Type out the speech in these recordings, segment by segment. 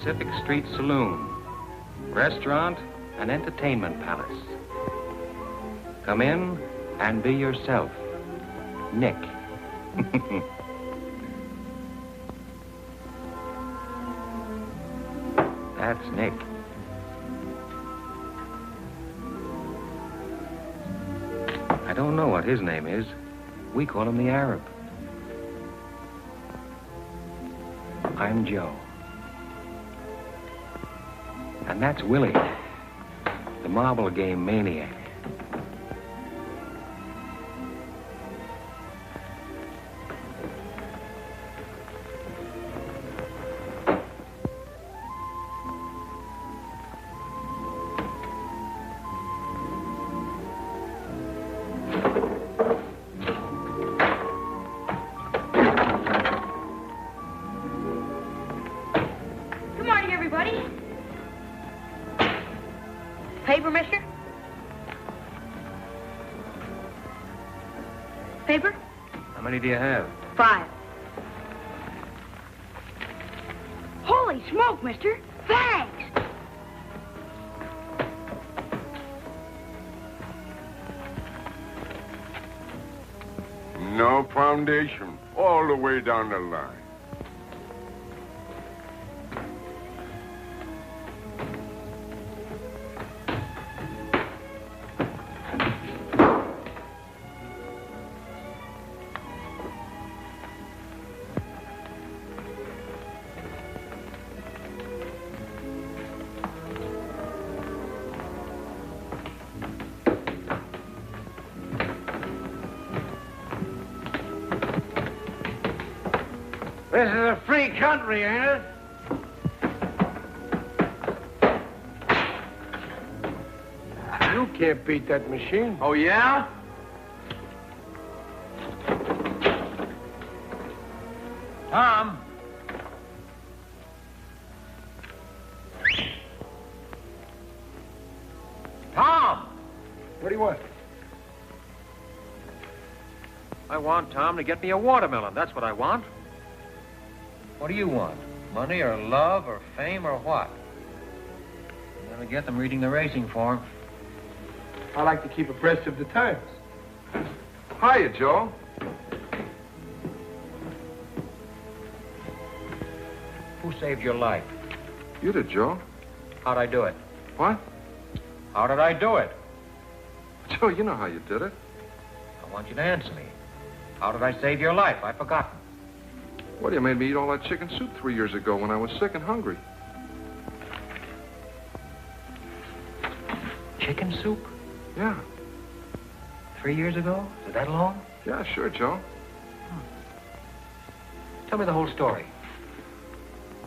Pacific Street Saloon, restaurant, and entertainment palace. Come in and be yourself, Nick. That's Nick. I don't know what his name is. We call him the Arab. I'm Joe. And that's Willie, the marble game maniac. Paper, mister? Paper? How many do you have? 5. Holy smoke, mister. Thanks. No foundation, all the way down the line. This is a free country, ain't it? You can't beat that machine. Oh, yeah? Tom? Tom! What do you want? I want Tom to get me a watermelon. That's what I want. What do you want? Money or love or fame or what? You're gonna get them reading the racing form. I like to keep abreast of the times. Hiya, Joe. Who saved your life? You did, Joe. How'd I do it? What? How did I do it? Joe, you know how you did it. I want you to answer me. How did I save your life? I've forgotten. Well, you made me eat all that chicken soup 3 years ago when I was sick and hungry. Chicken soup? Yeah. 3 years ago? Is it that long? Yeah, sure, Joe. Tell me the whole story.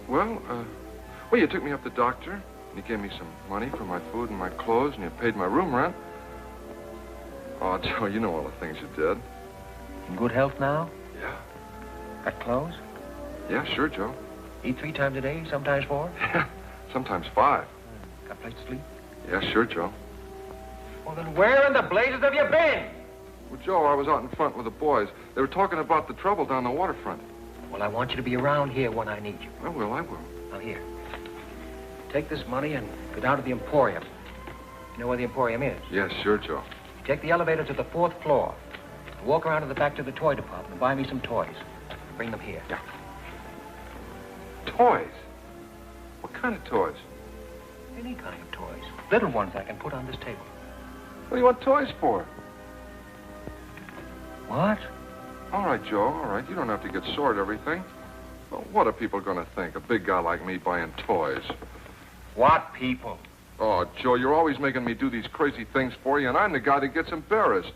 Well, you took me up to the doctor, and you gave me some money for my food and my clothes, and you paid my room rent. Oh, Joe, you know all the things you did. In good health now? Yeah. Got clothes? Yeah, sure, Joe. Eat 3 times a day, sometimes 4? Yeah, sometimes 5. Got a place to sleep? Yeah, sure, Joe. Well, then where in the blazes have you been? Well, Joe, I was out in front with the boys. They were talking about the trouble down the waterfront. Well, I want you to be around here when I need you. I will, I will. Now, here. Take this money and go down to the Emporium. You know where the Emporium is? Yes, sure, Joe. Take the elevator to the 4th floor. Walk around to the back to the toy department and buy me some toys. Bring them here. Yeah. Toys? What kind of toys? Any kind of toys. Little ones I can put on this table. What do you want toys for? What? All right, Joe, all right. You don't have to get sore at everything. Well, what are people going to think? A big guy like me buying toys. What people? Oh, Joe, you're always making me do these crazy things for you, and I'm the guy that gets embarrassed.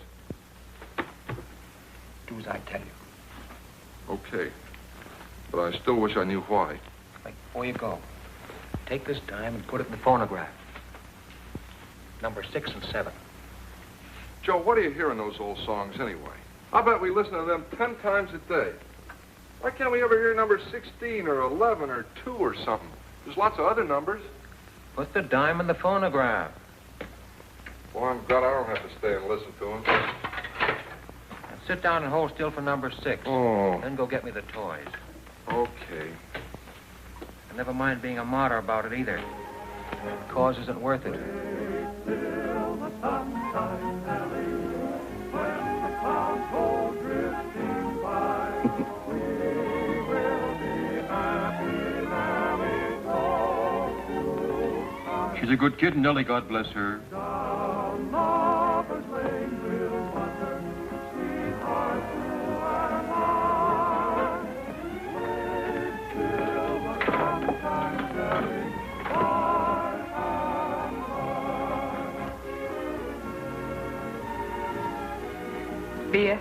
Do as I tell you. Okay. But I still wish I knew why. Like, before you go, take this dime and put it in the phonograph. Number 6 and 7. Joe, what do you hear in those old songs anyway? I bet we listen to them 10 times a day. Why can't we ever hear number 16 or 11 or 2 or something? There's lots of other numbers. Put the dime in the phonograph. Well, I'm glad I don't have to stay and listen to them. Now sit down and hold still for number 6. Oh. Then go get me the toys. Okay. And Never mind being a martyr about it either. The cause isn't worth it. She's a good kid, Nellie, God bless her. Beer.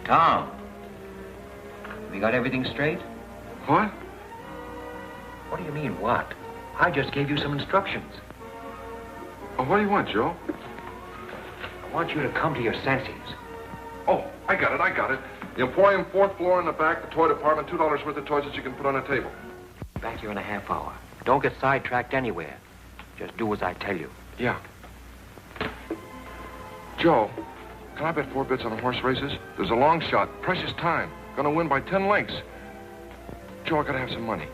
Tom, we got everything straight? What? What do you mean, what? I just gave you some instructions. Oh, what do you want, Joe? I want you to come to your senses. Oh, I got it. The Emporium, 4th floor in the back, the toy department, $2 worth of toys that you can put on a table. Back here in a half hour. Don't get sidetracked anywhere. Just do as I tell you. Yeah. Joe, can I bet 4 bits on the horse races? There's a long shot, precious time. Gonna win by 10 lengths. Joe, I gotta have some money.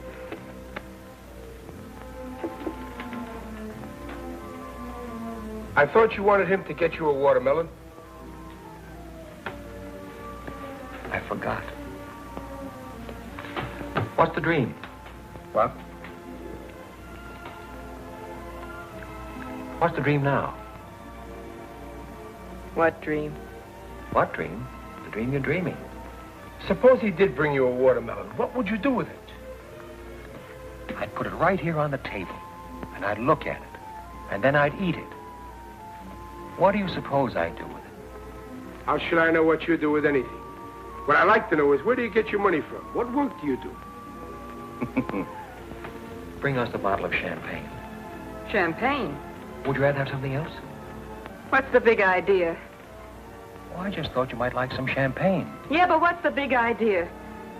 I thought you wanted him to get you a watermelon. I forgot. What's the dream? What? What's the dream now? What dream? What dream? The dream you're dreaming. Suppose he did bring you a watermelon. What would you do with it? I'd put it right here on the table, and I'd look at it, and then I'd eat it. What do you suppose I'd do with it? How should I know what you do with anything? What I'd like to know is, where do you get your money from? What work do you do? Bring us a bottle of champagne. Champagne? Would you rather have something else? What's the big idea? Oh, I just thought you might like some champagne. Yeah, but what's the big idea?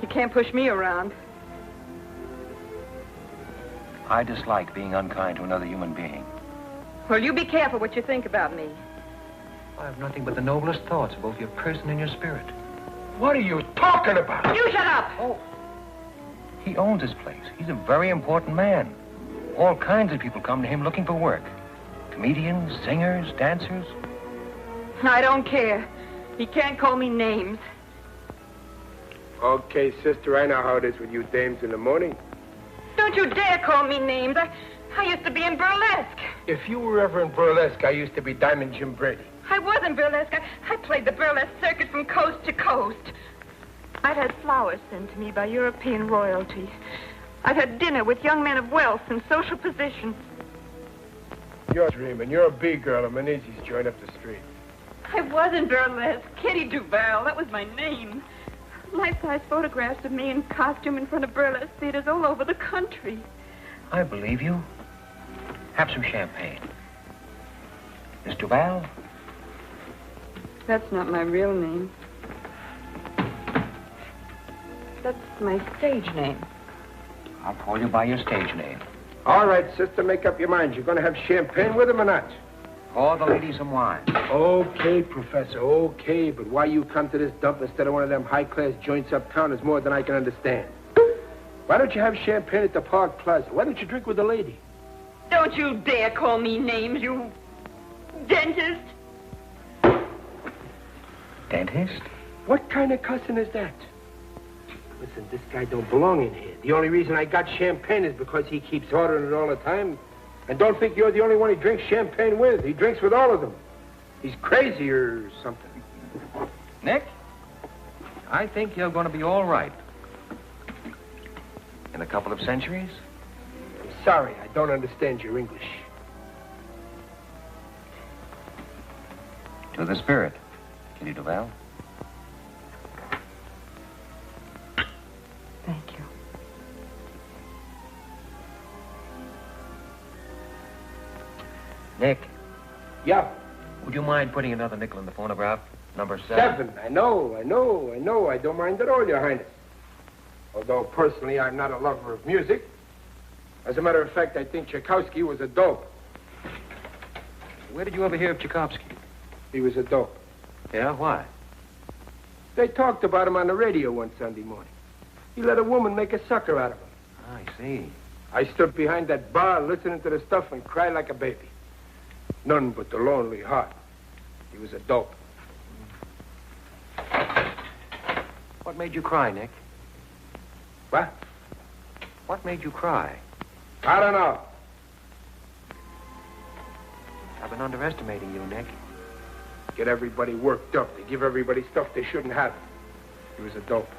You can't push me around. I dislike being unkind to another human being. Well, you be careful what you think about me. I have nothing but the noblest thoughts of both your person and your spirit. What are you talking about? You shut up! Oh. He owns this place. He's a very important man. All kinds of people come to him looking for work. Comedians, singers, dancers. I don't care. He can't call me names. Okay, sister, I know how it is with you dames in the morning. Don't you dare call me names. I used to be in burlesque. If you were ever in burlesque, I used to be Diamond Jim Brady. I was in burlesque. I played the burlesque circuit from coast to coast. I'd had flowers sent to me by European royalty. I'd had dinner with young men of wealth and social position. You're dreaming. You're a B-girl at Menezes joint up the street. I was in burlesque. Kitty Duval, that was my name. Life-size photographs of me in costume in front of burlesque theaters all over the country. I believe you. Have some champagne. Miss Duval? That's not my real name. That's my stage name. I'll call you by your stage name. All right, sister, make up your mind. You're going to have champagne with him or not? Pour the lady some wine. Okay, Professor, okay. But why you come to this dump instead of one of them high-class joints uptown is more than I can understand. Why don't you have champagne at the Park Plaza? Why don't you drink with the lady? Don't you dare call me names, you dentist. Dentist? What kind of cussing is that? Listen, this guy don't belong in here. The only reason I got champagne is because he keeps ordering it all the time. And don't think you're the only one he drinks champagne with. He drinks with all of them. He's crazy or something. Nick, I think you're going to be all right. In a couple of centuries? I'm sorry, I don't understand your English. To the spirit, Kitty Duval. Thank you. Nick, Yeah. would you mind putting another nickel in the phonograph? Number 7. 7. I know. I don't mind at all, Your Highness. Although personally I'm not a lover of music. As a matter of fact, I think Tchaikovsky was a dope. Where did you ever hear of Tchaikovsky? He was a dope. Yeah, why? They talked about him on the radio one Sunday morning. He let a woman make a sucker out of him. I see. I stood behind that bar listening to the stuff and cried like a baby. None but the lonely heart. He was a dope. What made you cry, Nick? What? What made you cry? I don't know. I've been underestimating you, Nick. Get everybody worked up. They give everybody stuff they shouldn't have. He was a dope.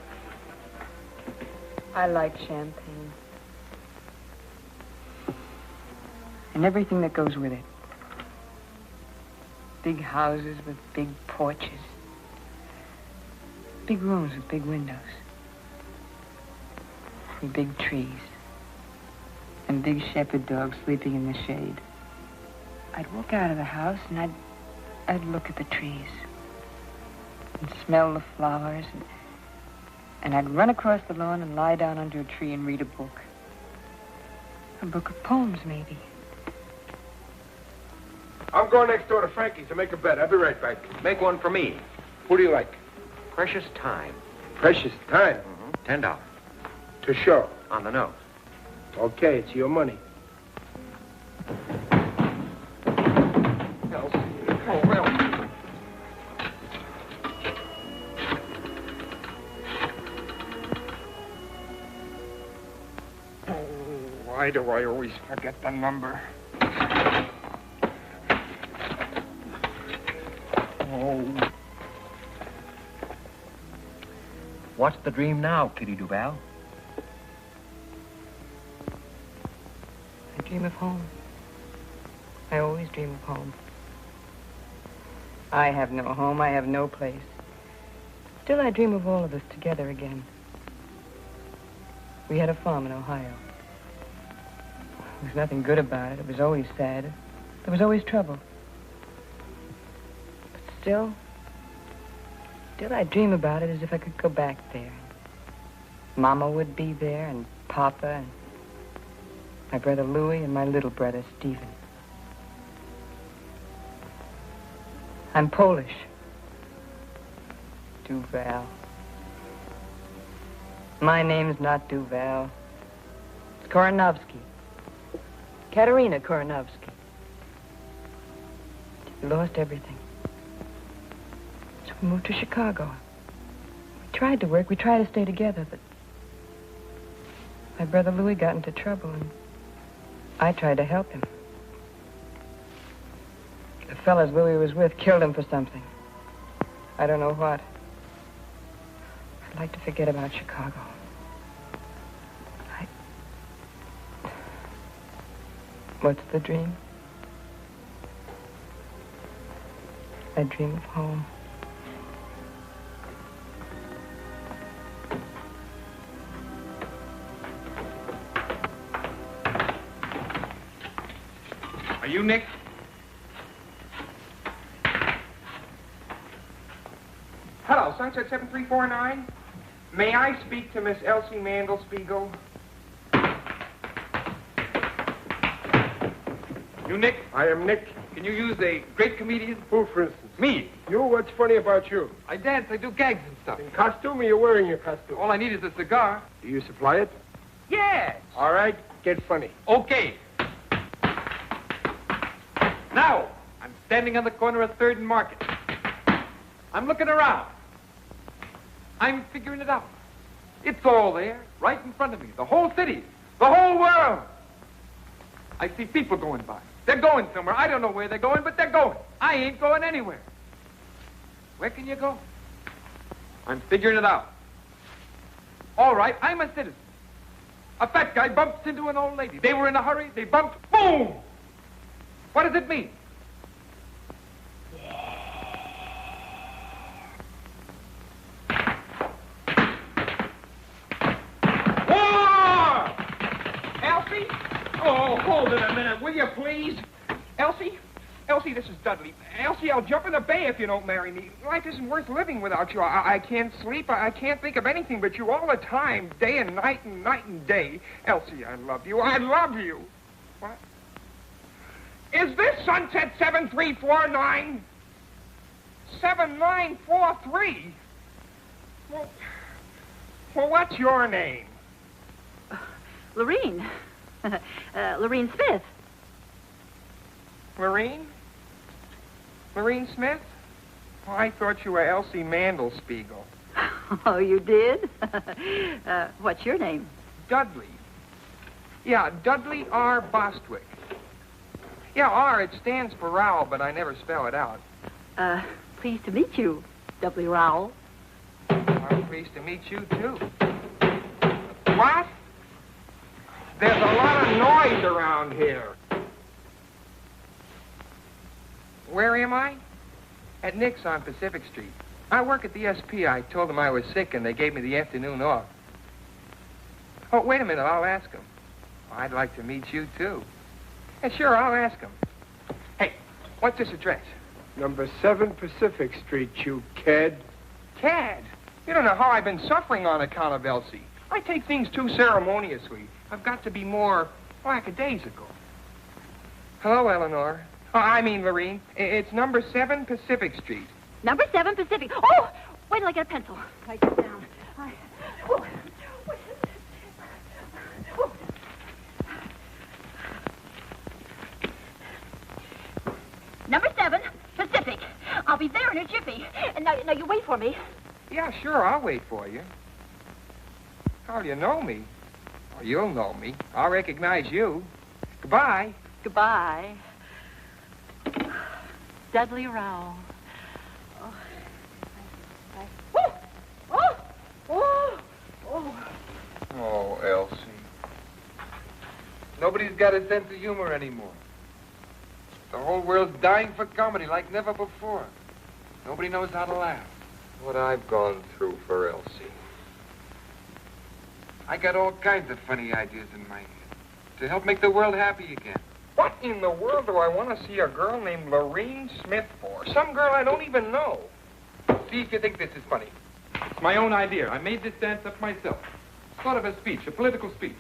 I like champagne. And everything that goes with it. Big houses with big porches. Big rooms with big windows. And big trees. And big shepherd dogs sleeping in the shade. I'd walk out of the house and I'd look at the trees. And smell the flowers. And I'd run across the lawn and lie down under a tree and read a book. A book of poems, maybe. I'm going next door to Frankie's to make a bet. I'll be right back. Make one for me. Who do you like? Precious time. Precious time. $10. To show. On the nose. Okay, it's your money. Oh, well. Why do I always forget the number? Oh. What's the dream now, Kitty Duval? I dream of home. I always dream of home. I have no home. I have no place. Still, I dream of all of us together again. We had a farm in Ohio. There was nothing good about it. It was always sad. There was always trouble. But still, I dream about it as if I could go back there. Mama would be there, and Papa, and my brother Louis, and my little brother Stephen. I'm Polish. Duval. My name's not Duval. It's Koronovsky. Katerina Koronovsky. We lost everything. So we moved to Chicago. We tried to work. We tried to stay together, but my brother Louis got into trouble, and I tried to help him. The fellas Louis was with killed him for something. I don't know what. I'd like to forget about Chicago. What's the dream? I dream of home. Are you Nick? Hello, Sunset 7349. May I speak to Miss Elsie Mandelspiegel? You Nick? I am Nick. Can you use a great comedian? Who, for instance? Me. You? What's funny about you? I dance, I do gags and stuff. In costume or you're wearing your costume? All I need is a cigar. Do you supply it? Yes. All right, get funny. Okay. Now, I'm standing on the corner of 3rd and Market. I'm looking around. I'm figuring it out. It's all there, right in front of me. The whole city, the whole world. I see people going by. They're going somewhere. I don't know where they're going, but they're going. I ain't going anywhere. Where can you go? I'm figuring it out. All right, I'm a citizen. A fat guy bumps into an old lady. They were in a hurry. They bumped. Boom! What does it mean? War! Elsie? Oh, hold it a minute, will you, please? Elsie? Elsie, this is Dudley. Elsie, I'll jump in the bay if you don't marry me. Life isn't worth living without you. I can't sleep. I can't think of anything but you all the time, day and night and day. Elsie, I love you. I love you. What? Is this Sunset 7349? 7943? Well, what's your name? Lorene. Lorene Smith. Lorene? Lorene Smith? Oh, I thought you were Elsie Mandelspiegel. Oh, you did? What's your name? Dudley. Yeah, Dudley R. Bostwick. Yeah, R, it stands for Rowell, but I never spell it out. Pleased to meet you, Dudley Rowell. I'm pleased to meet you, too. What? There's a lot of noise around here. Where am I? At Nick's on Pacific Street. I work at the SP. I told them I was sick, and they gave me the afternoon off. Oh, wait a minute. I'll ask them. I'd like to meet you, too. Yeah, sure, I'll ask them. Hey, what's this address? Number 7 Pacific Street, you cad. Cad? You don't know how I've been suffering on account of Elsie. I take things too ceremoniously. I've got to be more lackadaisical. Hello, Eleanor. Oh, I mean, Lorene. It's number 7 Pacific Street. Number 7 Pacific. Oh, wait till I get a pencil. Write this down. Number 7 Pacific. I'll be there in a jiffy. And now you wait for me. Yeah, sure, I'll wait for you. How do you know me? Oh, you'll know me. I'll recognize you. Goodbye. Goodbye. Dudley Rowell. Oh, Elsie. Nobody's got a sense of humor anymore. The whole world's dying for comedy like never before. Nobody knows how to laugh. What I've gone through for Elsie. I got all kinds of funny ideas in my head to help make the world happy again. What in the world do I want to see a girl named Lorene Smith for? Some girl I don't even know. See if you think this is funny. It's my own idea. I made this dance up myself. Sort of a speech, a political speech.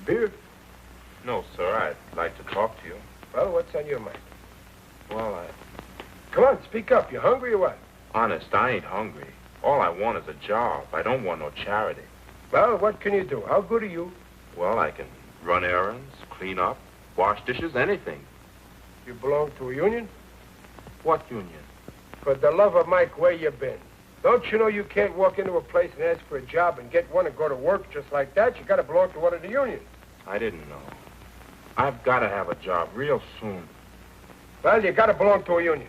Beer? No, sir. I'd like to talk to you. Well, what's on your mind? Well, Come on, speak up. You hungry or what? honest, I ain't hungry. All I want is a job. I don't want no charity. Well, what can you do? How good are you? Well, I can run errands, clean up, wash dishes, anything. You belong to a union? What union? For the love of Mike, where you been? Don't you know you can't walk into a place and ask for a job and get one and go to work just like that? You got to belong to one of the unions. I didn't know. I've got to have a job real soon. Well, you got to belong to a union.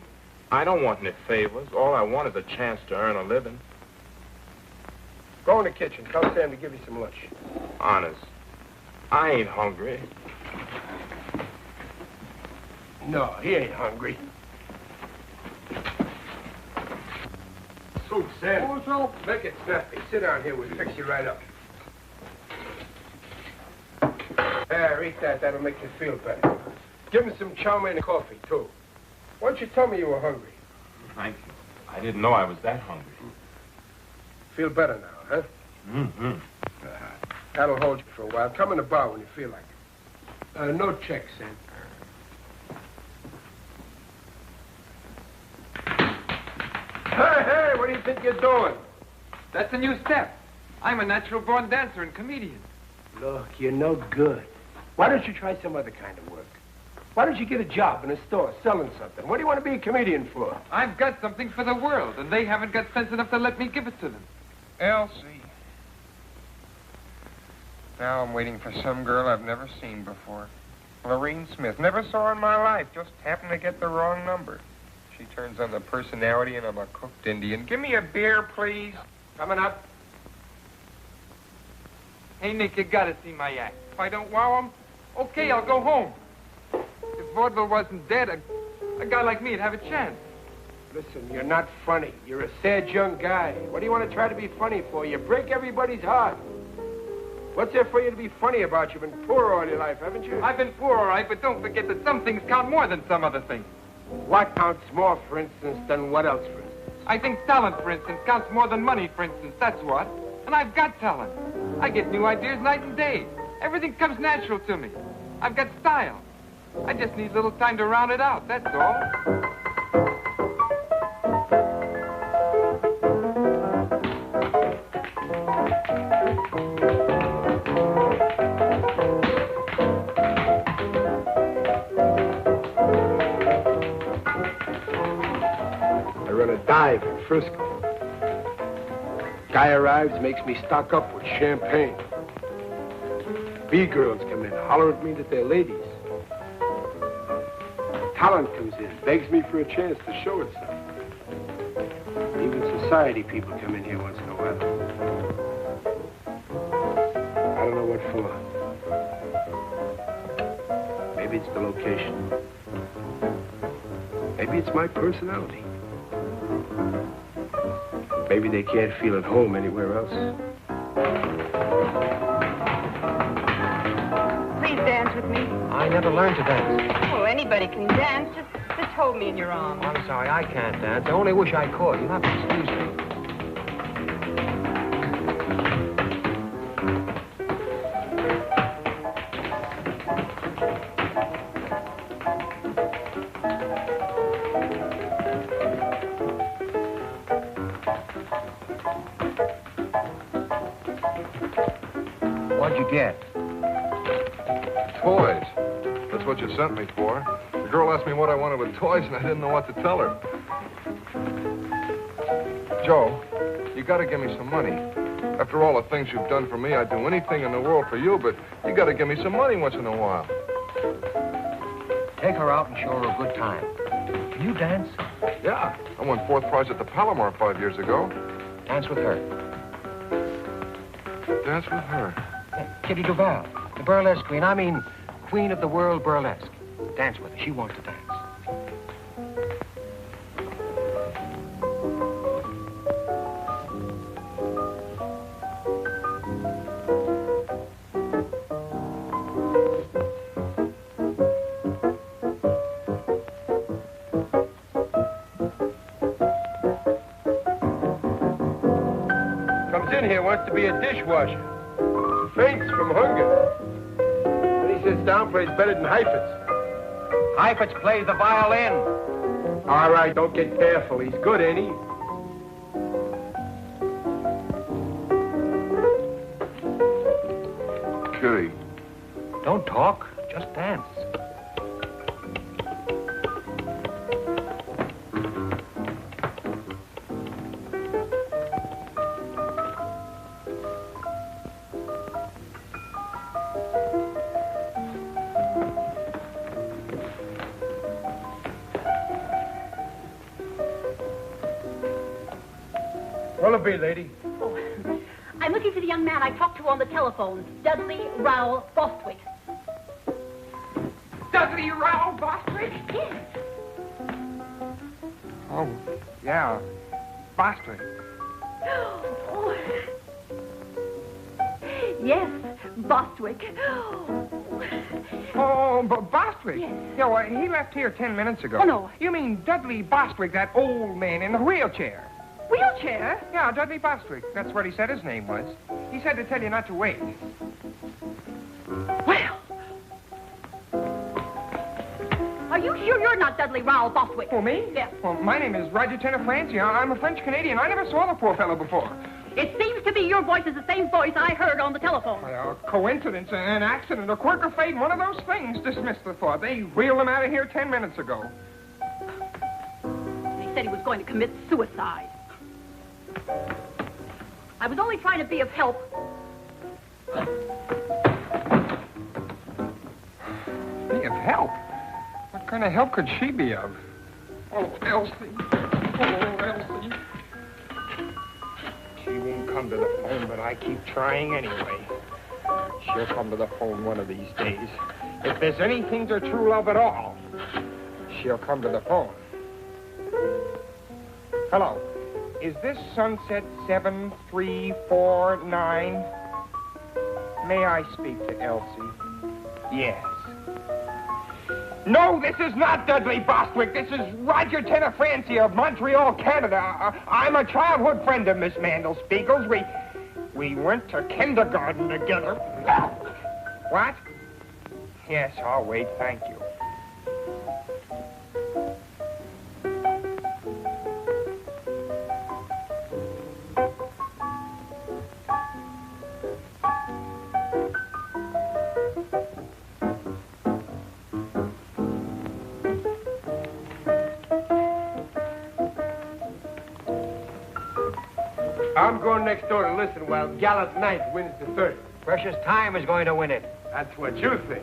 I don't want any favors. All I want is a chance to earn a living. Go in the kitchen. Tell Sam to give you some lunch. Honest, I ain't hungry. No, he ain't hungry. Soup, Sam. What's up? Make it snappy. Sit down here. We'll fix you right up. There, eat that. That'll make you feel better. Give him some chow mein and coffee, too. Why don't you tell me you were hungry? Thank you. I didn't know I was that hungry. Feel better now, huh? Mm-hmm. That'll hold you for a while. Come in the bar when you feel like it. No check, Sam. Hey, what do you think you're doing? That's a new step. I'm a natural-born dancer and comedian. Look, you're no good. Why don't you try some other kind of work? Why don't you get a job in a store selling something? What do you want to be a comedian for? I've got something for the world, and they haven't got sense enough to let me give it to them. Elsie. Now I'm waiting for some girl I've never seen before. Lorene Smith. Never saw her in my life. Just happened to get the wrong number. She turns on the personality, and I'm a cooked Indian. Give me a beer, please. Coming up. Hey, Nick, you gotta see my act. If I don't wow 'em, okay, I'll go home. If vaudeville wasn't dead, a guy like me'd have a chance. Listen, you're not funny. You're a sad young guy. What do you want to try to be funny for? You break everybody's heart. What's there for you to be funny about? You've been poor all your life, haven't you? I've been poor, all right, but don't forget that some things count more than some other things. What counts more, for instance, than what else, for instance? I think talent, for instance, counts more than money, for instance. That's what. And I've got talent. I get new ideas night and day. Everything comes natural to me. I've got style. I just need a little time to round it out, that's all. I run a dive in Frisco. Guy arrives, makes me stock up with champagne. B-girls come in, holler at me that they're ladies. Talent comes in, begs me for a chance to show itself. Even society people come in here once in a while. I don't know what for. Maybe it's the location. Maybe it's my personality. Maybe they can't feel at home anywhere else. Please dance with me. I never learned to dance. Oh, anybody can dance. Just hold me in your arms. I'm sorry, I can't dance. I only wish I could. You'll have to excuse me. What'd you get? Toys. That's what you sent me for. The girl asked me what I wanted with toys, and I didn't know what to tell her. Joe, you gotta give me some money. After all the things you've done for me, I'd do anything in the world for you, but you gotta give me some money once in a while. Take her out and show her a good time. Can you dance? Yeah. I won 4th prize at the Palomar 5 years ago. Dance with her. Dance with her. Kitty Duval, the burlesque queen. I mean, queen of the world burlesque. Dance with her. She wants to dance. Comes in here, wants to be a dishwasher. Faints from hunger. When he sits down, plays better than Heifetz. Heifetz plays the violin. All right, don't get careful. He's good, ain't he? Kitty. Don't talk, just dance. What'll it be, lady? Oh, I'm looking for the young man I talked to on the telephone, Dudley Rowell Bostwick. Dudley Rowell Bostwick? Yes. Oh, yeah. Bostwick. Oh. Yes, Bostwick. Oh, Bostwick? Yes. Yeah, well, he left here 10 minutes ago. Oh, no. You mean Dudley Bostwick, that old man in the wheelchair? Wheelchair? Yeah, Dudley Bostwick. That's what he said his name was. He said to tell you not to wait. Well. Are you sure you're not Dudley Rowell Bostwick? Oh, me? Yes. Well, my name is Roger Tenor Francie. I'm a French-Canadian. I never saw the poor fellow before. It seems to me your voice is the same voice I heard on the telephone. Well, coincidence, an accident, a quirk of fate, one of those things. Dismiss the thought. They wheeled him out of here 10 minutes ago. He said he was going to commit suicide. I was only trying to be of help. Be of help? What kind of help could she be of? Oh, Elsie. Oh, Elsie. She won't come to the phone, but I keep trying anyway. She'll come to the phone one of these days. If there's anything to true love at all, she'll come to the phone. Hello. Is this Sunset 7349? May I speak to Elsie? Yes. No, this is not Dudley Bostwick. This is Roger Tenafranci of Montreal, Canada. I'm a childhood friend of Miss Mandelspiegel's. We went to kindergarten together. What? Yes, I'll wait. Thank you. I'm going next door to listen while Gallant Knight wins the 30. Precious Time is going to win it. That's what you think.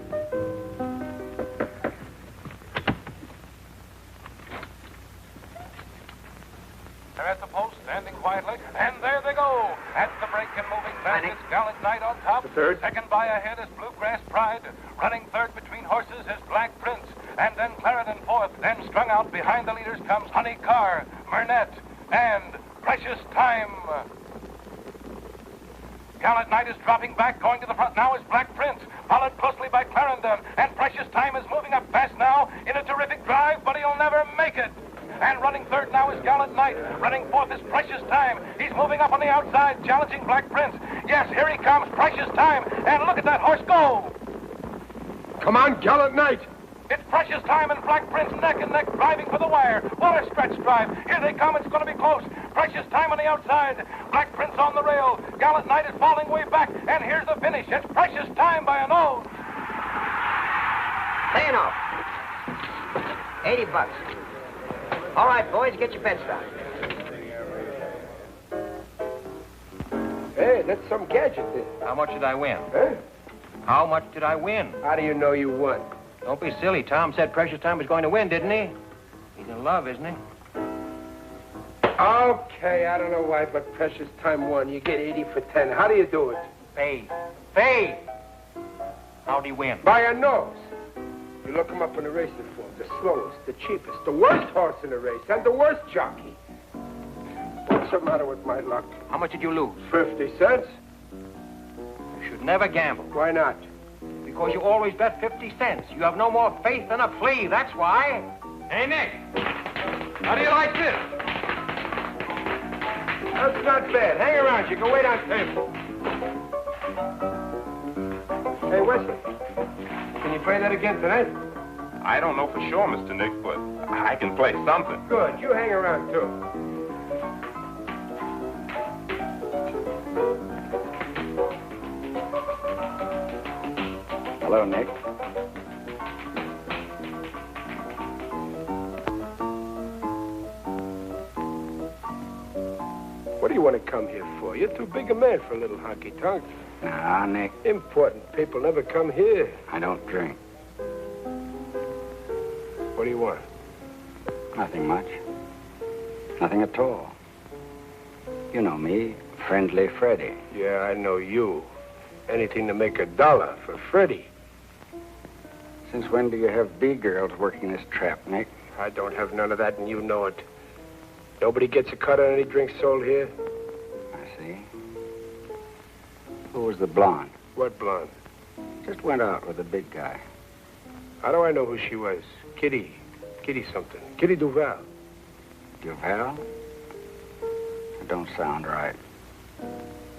They're at the post, standing quietly, and there they go. At the break and moving fast, it's Gallant Knight on top. The third. Second by ahead is Bluegrass Pride. Running third between horses is Black Prince. And then Clarendon fourth. Then strung out behind the leaders comes Honey Carr, Murnett, and Precious Time. Gallant Knight is dropping back, going to the front now is Black Prince, followed closely by Clarendon, and Precious Time is moving up fast now in a terrific drive, but he'll never make it. And running third now is Gallant Knight. Running fourth is Precious Time. He's moving up on the outside, challenging Black Prince. Yes, here he comes, Precious Time, and look at that horse go. Come on, Gallant Knight. It's Precious Time and Black Prince neck and neck driving for the wire. What a stretch drive. Here they come. It's going to be close. Precious Time on the outside. Black Prince on the rail. Gallant Knight is falling way back. And here's the finish. It's Precious Time by a nose. Pay enough. $80. All right, boys, get your bets down. Hey, that's some gadget there. How much did I win? Huh? How much did I win? How do you know you won? Don't be silly. Tom said Precious Time was going to win, didn't he? He's in love, isn't he? Okay, I don't know why, but Precious Time won. You get 80 for 10. How do you do it? Fade. Fade! How'd he win? By a nose. You look him up in the racing form. The slowest, the cheapest, the worst horse in the race, and the worst jockey. What's the matter with my luck? How much did you lose? 50 cents. You should never gamble. Why not? Because you always bet 50 cents. You have no more faith than a flea, that's why. Hey, Nick. How do you like this? That's not bad. Hang around. You can wait on table. Hey, Wesley. Can you play that again tonight? I don't know for sure, Mr. Nick, but I can play something. Good. You hang around, too. Hello, Nick. What do you want to come here for? You're too big a man for a little honky-tonk. Nah, Nick, Important people never come here. I don't drink. What do you want? Nothing much. Nothing at all. You know me, Friendly Freddie. Yeah, I know you. Anything to make $1 for Freddie. Since when do you have B-girls working this trap, Nick? I don't have none of that, and you know it. Nobody gets a cut on any drinks sold here. I see. Who was the blonde? What blonde? Just went out with the big guy. How do I know who she was? Kitty. Kitty something. Kitty Duval. Duval? It don't sound right.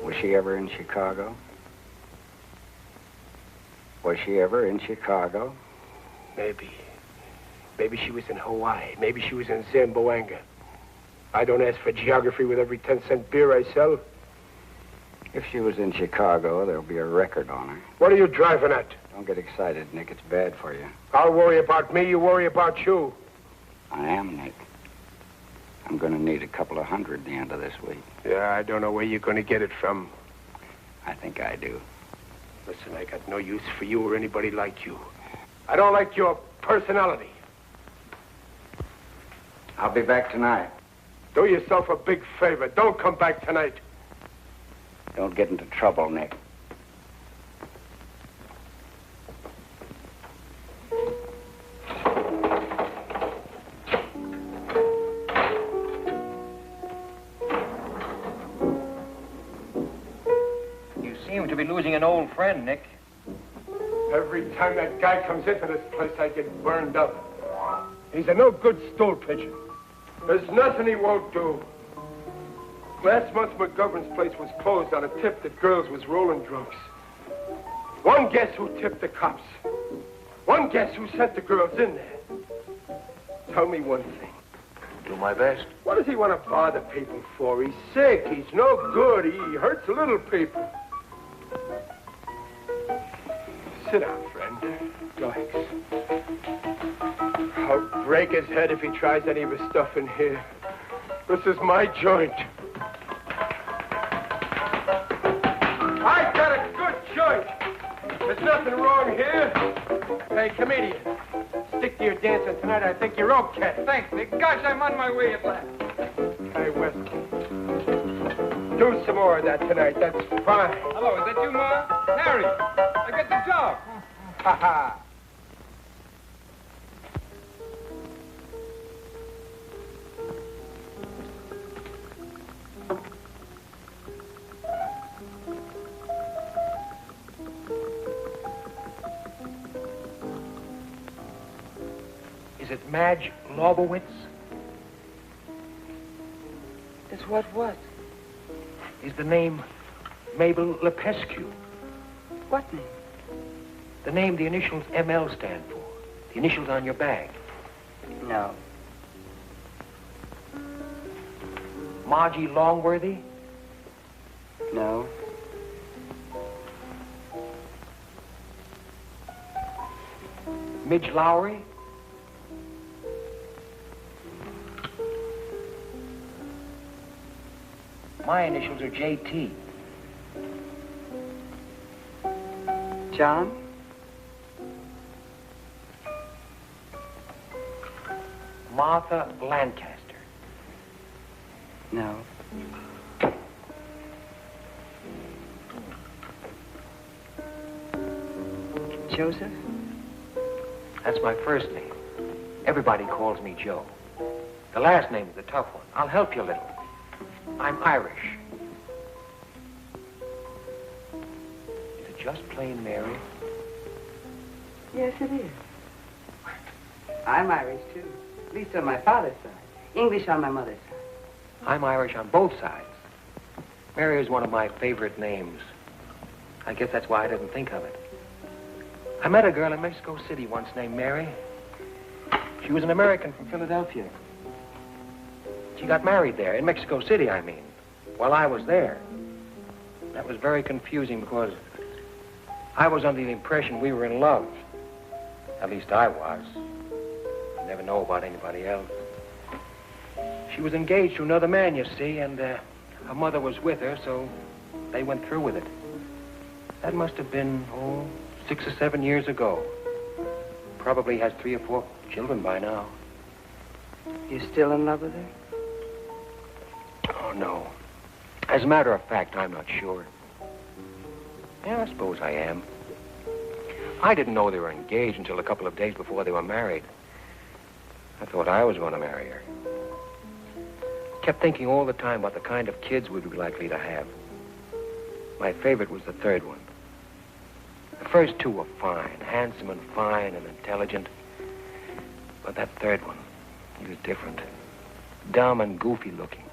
Was she ever in Chicago? Was she ever in Chicago? Maybe. Maybe she was in Hawaii. Maybe she was in Zamboanga. I don't ask for geography with every 10-cent beer I sell. If she was in Chicago, there'll be a record on her. What are you driving at? Don't get excited, Nick. It's bad for you. I'll worry about me, you worry about you. I am, Nick. I'm going to need a couple of hundred at the end of this week. Yeah, I don't know where you're going to get it from. I think I do. Listen, I got no use for you or anybody like you. I don't like your personality. I'll be back tonight. Do yourself a big favor. Don't come back tonight. Don't get into trouble, Nick. You seem to be losing an old friend, Nick. Every time that guy comes into this place, I get burned up. He's a no-good stool pigeon. There's nothing he won't do. Last month, McGovern's place was closed on a tip that girls was rolling drunks. One guess who tipped the cops. One guess who sent the girls in there. Tell me one thing. Do my best. What does he want to bother people for? He's sick. He's no good. He hurts little people. Sit down, friend. Relax. I'll break his head if he tries any of his stuff in here. This is my joint. I got a good joint. There's nothing wrong here. Hey, comedian, stick to your dancing tonight. I think you're okay. Thanks, Nick. Gosh, I'm on my way at last. Hey, Wesley, do some more of that tonight. That's fine. Hello, is that you, Ma? Harry, I got the job. Ha ha. Is it Madge Lobowitz? Is what? Is the name Mabel Lepescu? What name? The name the initials ML stand for. The initials on your bag. No. Margie Longworthy? No. Midge Lowry? My initials are JT. John? Martha Lancaster. No. Joseph? That's my first name. Everybody calls me Joe. The last name is the tough one. I'll help you a little. I'm Irish. Is it just plain Mary? Yes, it is. I'm Irish, too. At least on my father's side. English on my mother's side. I'm Irish on both sides. Mary is one of my favorite names. I guess that's why I didn't think of it. I met a girl in Mexico City once named Mary. She was an American from Philadelphia. She got married there, in Mexico City, I mean, while I was there. That was very confusing because I was under the impression we were in love. At least I was. I never know about anybody else. She was engaged to another man, you see, and her mother was with her, so they went through with it. That must have been, 6 or 7 years ago. Probably has 3 or 4 children by now. You still in love with her? Oh, no. As a matter of fact, I'm not sure. Yeah, I suppose I am. I didn't know they were engaged until a couple of days before they were married. I thought I was going to marry her. Kept thinking all the time about the kind of kids we'd be likely to have. My favorite was the third one. The first 2 were fine, handsome and fine and intelligent. But that third one, he was different. Dumb and goofy looking.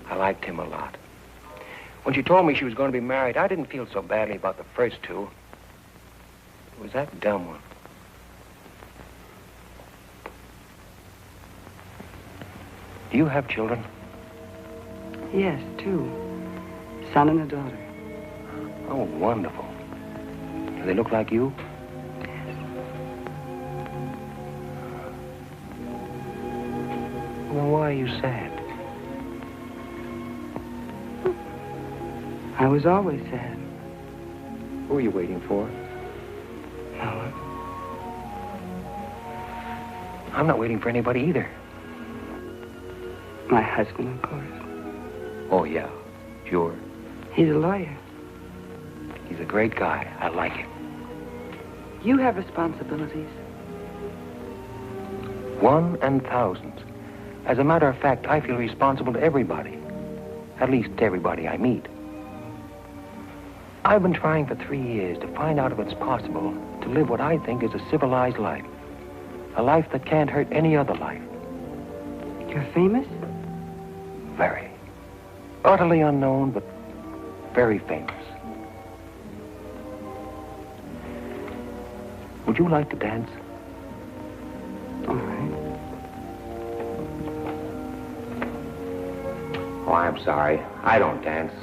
I liked him a lot. When she told me she was going to be married, I didn't feel so badly about the first 2. It was that dumb one. Do you have children? Yes, 2. son and a daughter. Oh, wonderful. Do they look like you? Yes. Well, why are you sad? I was always sad. Who are you waiting for? No one. I'm not waiting for anybody either. My husband, of course. Oh, yeah. Sure. He's a lawyer. He's a great guy. I like him. You have responsibilities. 1 and thousands. As a matter of fact, I feel responsible to everybody. At least to everybody I meet. I've been trying for 3 years to find out if it's possible to live what I think is a civilized life. A life that can't hurt any other life. You're famous? Very. Utterly unknown, but very famous. Would you like to dance? All right. Oh, I'm sorry. I don't dance.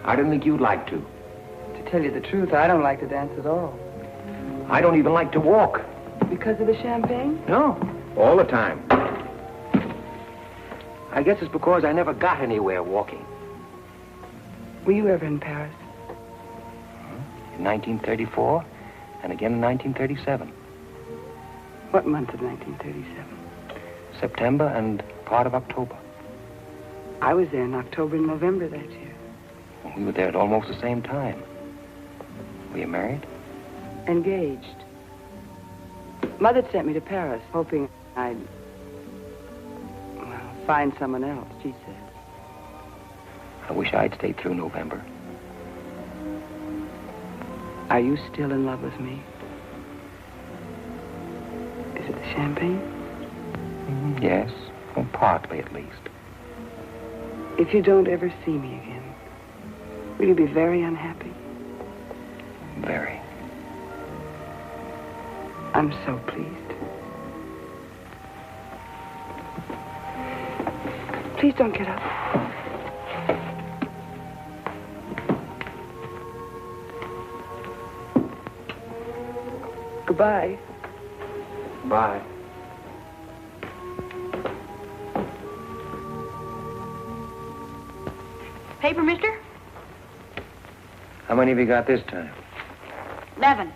I didn't think you'd like to. To tell you the truth, I don't like to dance at all. I don't even like to walk. Because of the champagne? No, all the time. I guess it's because I never got anywhere walking. Were you ever in Paris? In 1934, and again in 1937. What month of 1937? September and part of October. I was there in October and November that year. We were there at almost the same time. Were you married? Engaged. Mother sent me to Paris, hoping I'd, well, find someone else, she said. I wish I'd stayed through November. Are you still in love with me? Is it the champagne? Yes, well, partly at least. If you don't ever see me again, will you be very unhappy? Very. I'm so pleased. Please don't get up. Goodbye. Bye. Paper, mister? How many have you got this time? 11.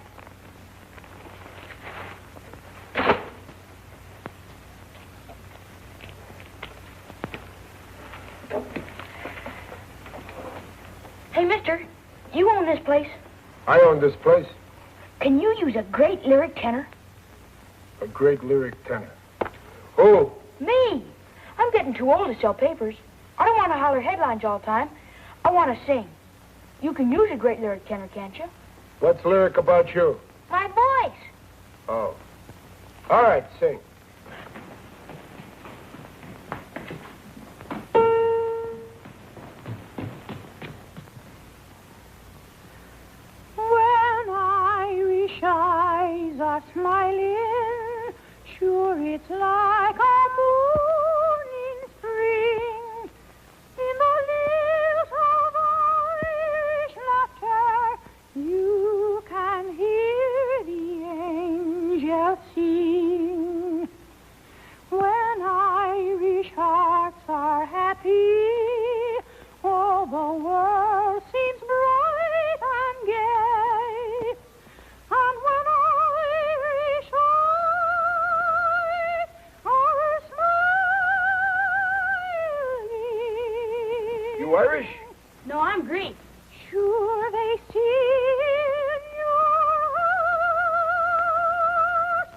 Hey, mister, you own this place. I own this place. Can you use a great lyric tenor? A great lyric tenor. Who? Me. I'm getting too old to sell papers. I don't want to holler headlines all the time. I want to sing. You can use a great lyric tenor, can't you? What's lyric about you? My voice. Oh. All right, sing. When Irish eyes are smiling, sure it's like a moon in spring. In the lilt of Irish laughter, you can hear the angels sing. When Irish hearts are happy, all the world seems bright and gay. And when Irish eyes are smiling. You Irish? No, I'm Greek. Sure they see in your heart.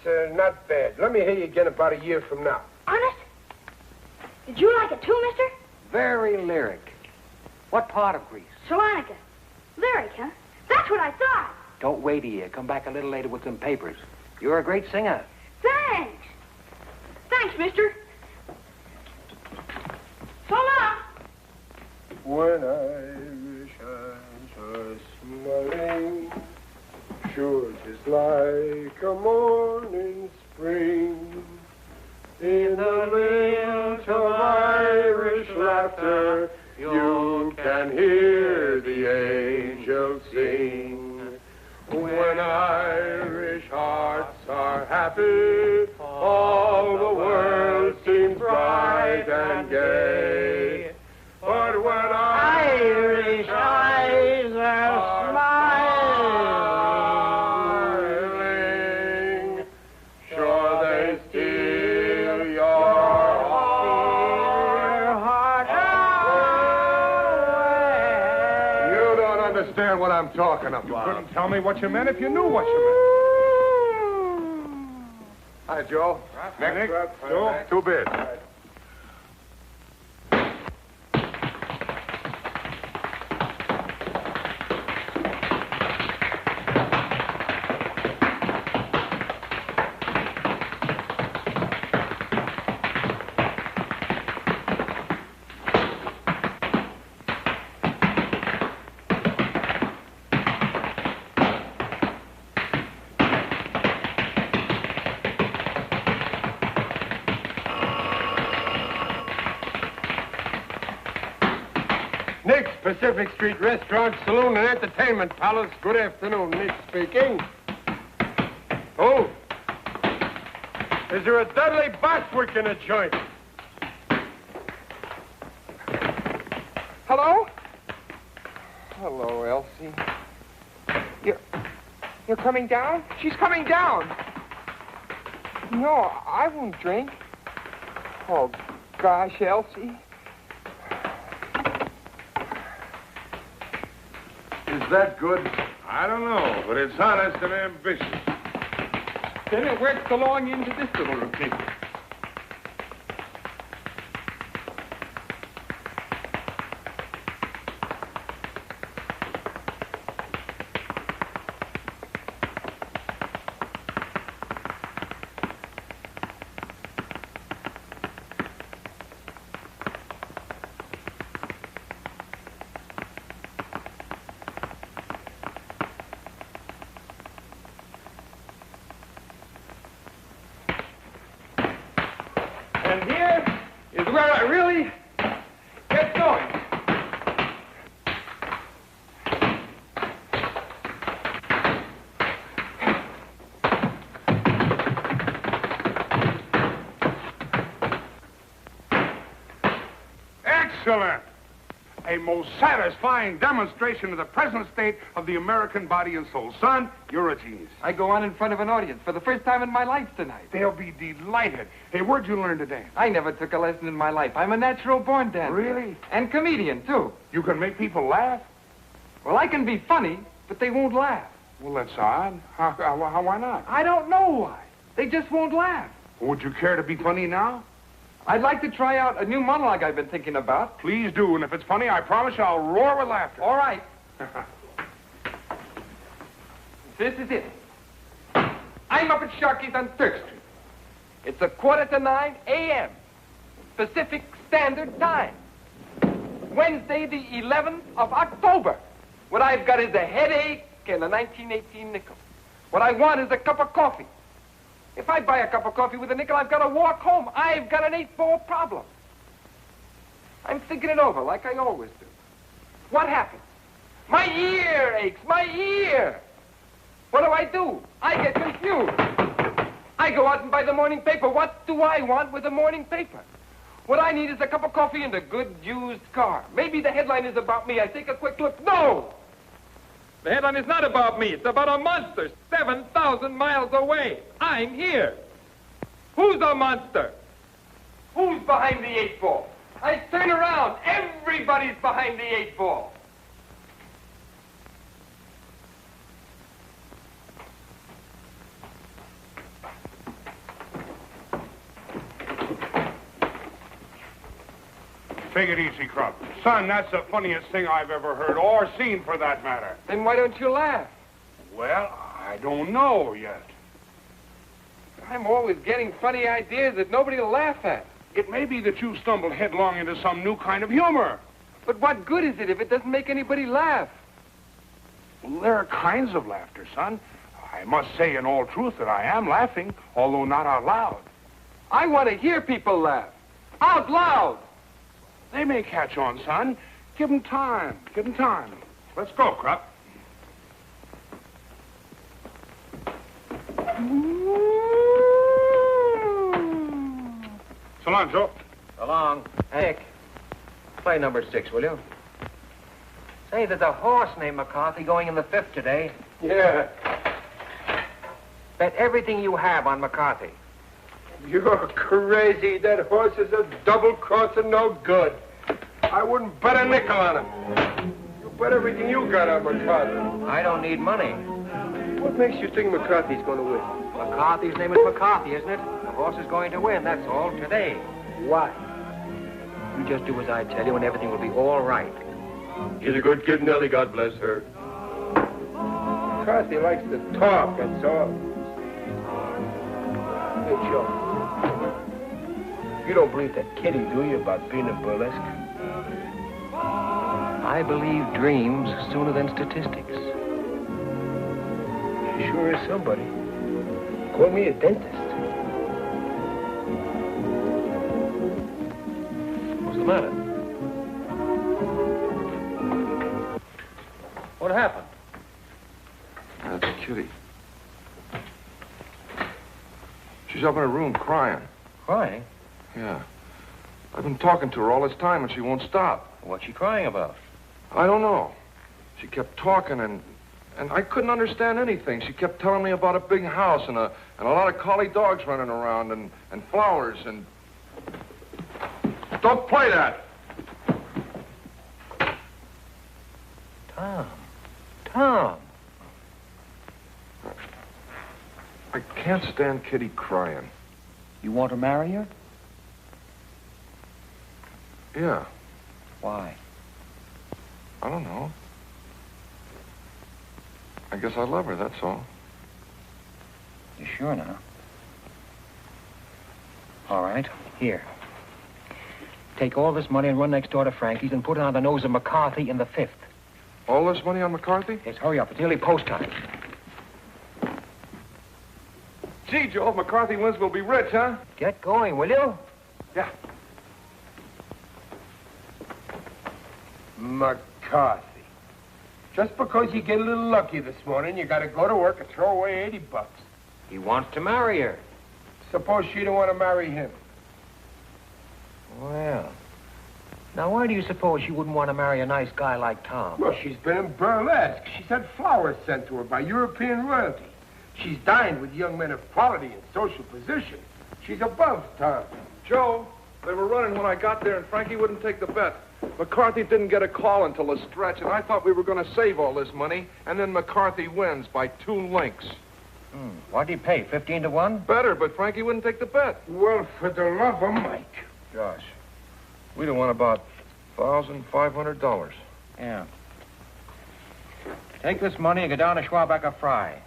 It's not bad. Let me hear you again about a year from now. Honest? Did you like it too, mister? Very lyric. What part of Greece? Salonica. Lyric, huh? That's what I thought. Don't wait a year. Come back a little later with some papers. You're a great singer. Thanks. Thanks, mister. So long. When Irish eyes are smiling, Sure, just like a morning spring. In the lilt of Irish laughter, you can hear the angels sing. When Irish hearts are happy, all the world seems bright and gay. But when Irish eyes are smiling, sure they steal your heart away. You don't understand what I'm talking about. You couldn't tell me what you meant if you knew what you meant. Hi, Joe. Nick, Joe. Two bids. Nick's Pacific Street Restaurant, Saloon, and Entertainment Palace. Good afternoon, Nick speaking. Oh, is there a Dudley Bostwick in the joint? Hello? Hello, Elsie. You're coming down? She's coming down. No, I won't drink. Oh, gosh, Elsie. Is that good? I don't know, but it's honest and ambitious. Then it works along into this little routine. And here is where I really get going. Excellent! A most satisfying demonstration of the present state of the American body and soul. Son, you're a genius. I go on in front of an audience for the first time in my life tonight. They'll be delighted. Hey, where'd you learn to dance? I never took a lesson in my life. I'm a natural-born dancer. Really? And comedian, too. You can make people laugh? Well, I can be funny, but they won't laugh. Well, that's odd. Why not? I don't know why. They just won't laugh. Would you care to be funny now? I'd like to try out a new monologue I've been thinking about. Please do, and if it's funny, I promise you I'll roar with laughter. All right. This is it. I'm up at Sharky's on 3rd Street. It's 8:45 a.m. Pacific Standard Time. Wednesday, the 11th of October. What I've got is a headache and a 1918 nickel. What I want is a cup of coffee. If I buy a cup of coffee with a nickel, I've got to walk home. I've got an 8-ball problem. I'm thinking it over like I always do. What happens? My ear aches, my ear. What do? I get confused. I go out and buy the morning paper. What do I want with the morning paper? What I need is a cup of coffee and a good used car. Maybe the headline is about me. I take a quick look. No! The headline is not about me. It's about a monster 7,000 miles away. I'm here. Who's a monster? Who's behind the 8-ball? I turn around. Everybody's behind the 8-ball. Take it easy, Crump. Son, that's the funniest thing I've ever heard, or seen for that matter. Then why don't you laugh? Well, I don't know yet. I'm always getting funny ideas that nobody will laugh at. It may be that you stumbled headlong into some new kind of humor. But what good is it if it doesn't make anybody laugh? Well, there are kinds of laughter, son. I must say in all truth that I am laughing, although not out loud. I want to hear people laugh. Out loud. They may catch on, son. Give 'em time. Give 'em time. Let's go, Krupp. So long, Joe. So long. Nick, play number 6, will you? Say, there's a horse named McCarthy going in the 5th today. Yeah. Bet everything you have on McCarthy. You're crazy. That horse is a double-crosser, no good. I wouldn't bet a nickel on him. You bet everything you got on McCarthy. I don't need money. What makes you think McCarthy's going to win? McCarthy's name is McCarthy, isn't it? The horse is going to win, that's all, today. Why? You just do as I tell you and everything will be all right. She's a good kid, Nellie, God bless her. McCarthy likes to talk, that's all. Hey, Joe. You don't believe that kitty, do you, about being a burlesque? I believe dreams sooner than statistics. She sure is somebody. Call me a dentist. What's the matter? What happened? That's Kitty. She's up in her room crying. Crying? Yeah. I've been talking to her all this time and she won't stop. What's she crying about? I don't know. She kept talking and I couldn't understand anything. She kept telling me about a big house and a lot of collie dogs running around and flowers and... Don't play that! Tom. I can't stand Kitty crying. You want to marry her? Yeah. Why? I don't know. I guess I love her, that's all. You sure now? All right, here. Take all this money and run next door to Frankie's and put it on the nose of McCarthy in the 5th. All this money on McCarthy? Yes, hurry up. It's nearly post time. Gee, Joe, if McCarthy wins, we'll be rich, huh? Get going, will you? Yeah. McCarthy. Just because you get a little lucky this morning, you got to go to work and throw away $80. He wants to marry her. Suppose she don't want to marry him. Well, now why do you suppose she wouldn't want to marry a nice guy like Tom? Well, she's been in burlesque. She's had flowers sent to her by European royalty. She's dined with young men of quality and social position. She's above Tom. Joe, they were running when I got there, and Frankie wouldn't take the bet. McCarthy didn't get a call until the stretch, and I thought we were going to save all this money, and then McCarthy wins by 2 links. What'd he pay, 15 to 1? Better, but Frankie wouldn't take the bet. Well, for the love of Mike. Gosh, we'd have won about $1,500. Yeah. Take this money and go down to Schwabacher Fry.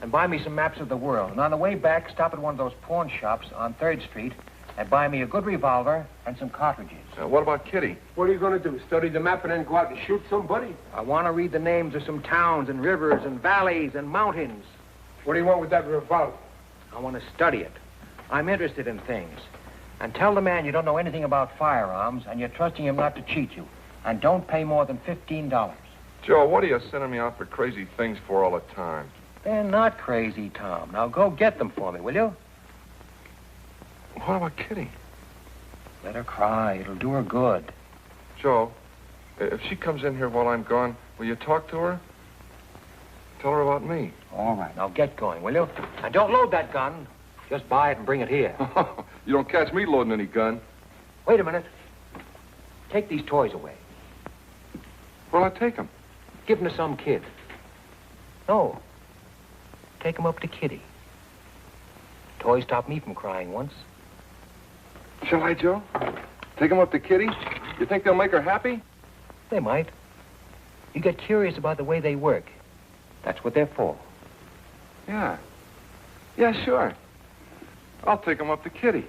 And buy me some maps of the world. And on the way back, stop at one of those pawn shops on 3rd Street and buy me a good revolver and some cartridges. What about Kitty? What are you going to do, study the map and then go out and shoot somebody? I want to read the names of some towns and rivers and valleys and mountains. What do you want with that revolver? I want to study it. I'm interested in things. And tell the man you don't know anything about firearms and you're trusting him not to cheat you. And don't pay more than $15. Joe, what are you sending me out for crazy things for all the time? They're not crazy, Tom. Now go get them for me, will you? What about Kitty? Let her cry. It'll do her good. Joe, if she comes in here while I'm gone, will you talk to her? Tell her about me. All right. Now get going, will you? And don't load that gun. Just buy it and bring it here. You don't catch me loading any gun. Wait a minute. Take these toys away. Where'll I take them? Give them to some kid. No. Take them up to Kitty. Toys stopped me from crying once. Shall I, Joe? Take them up to Kitty? You think they'll make her happy? They might. You get curious about the way they work. That's what they're for. Yeah. Yeah, sure. I'll take them up to Kitty.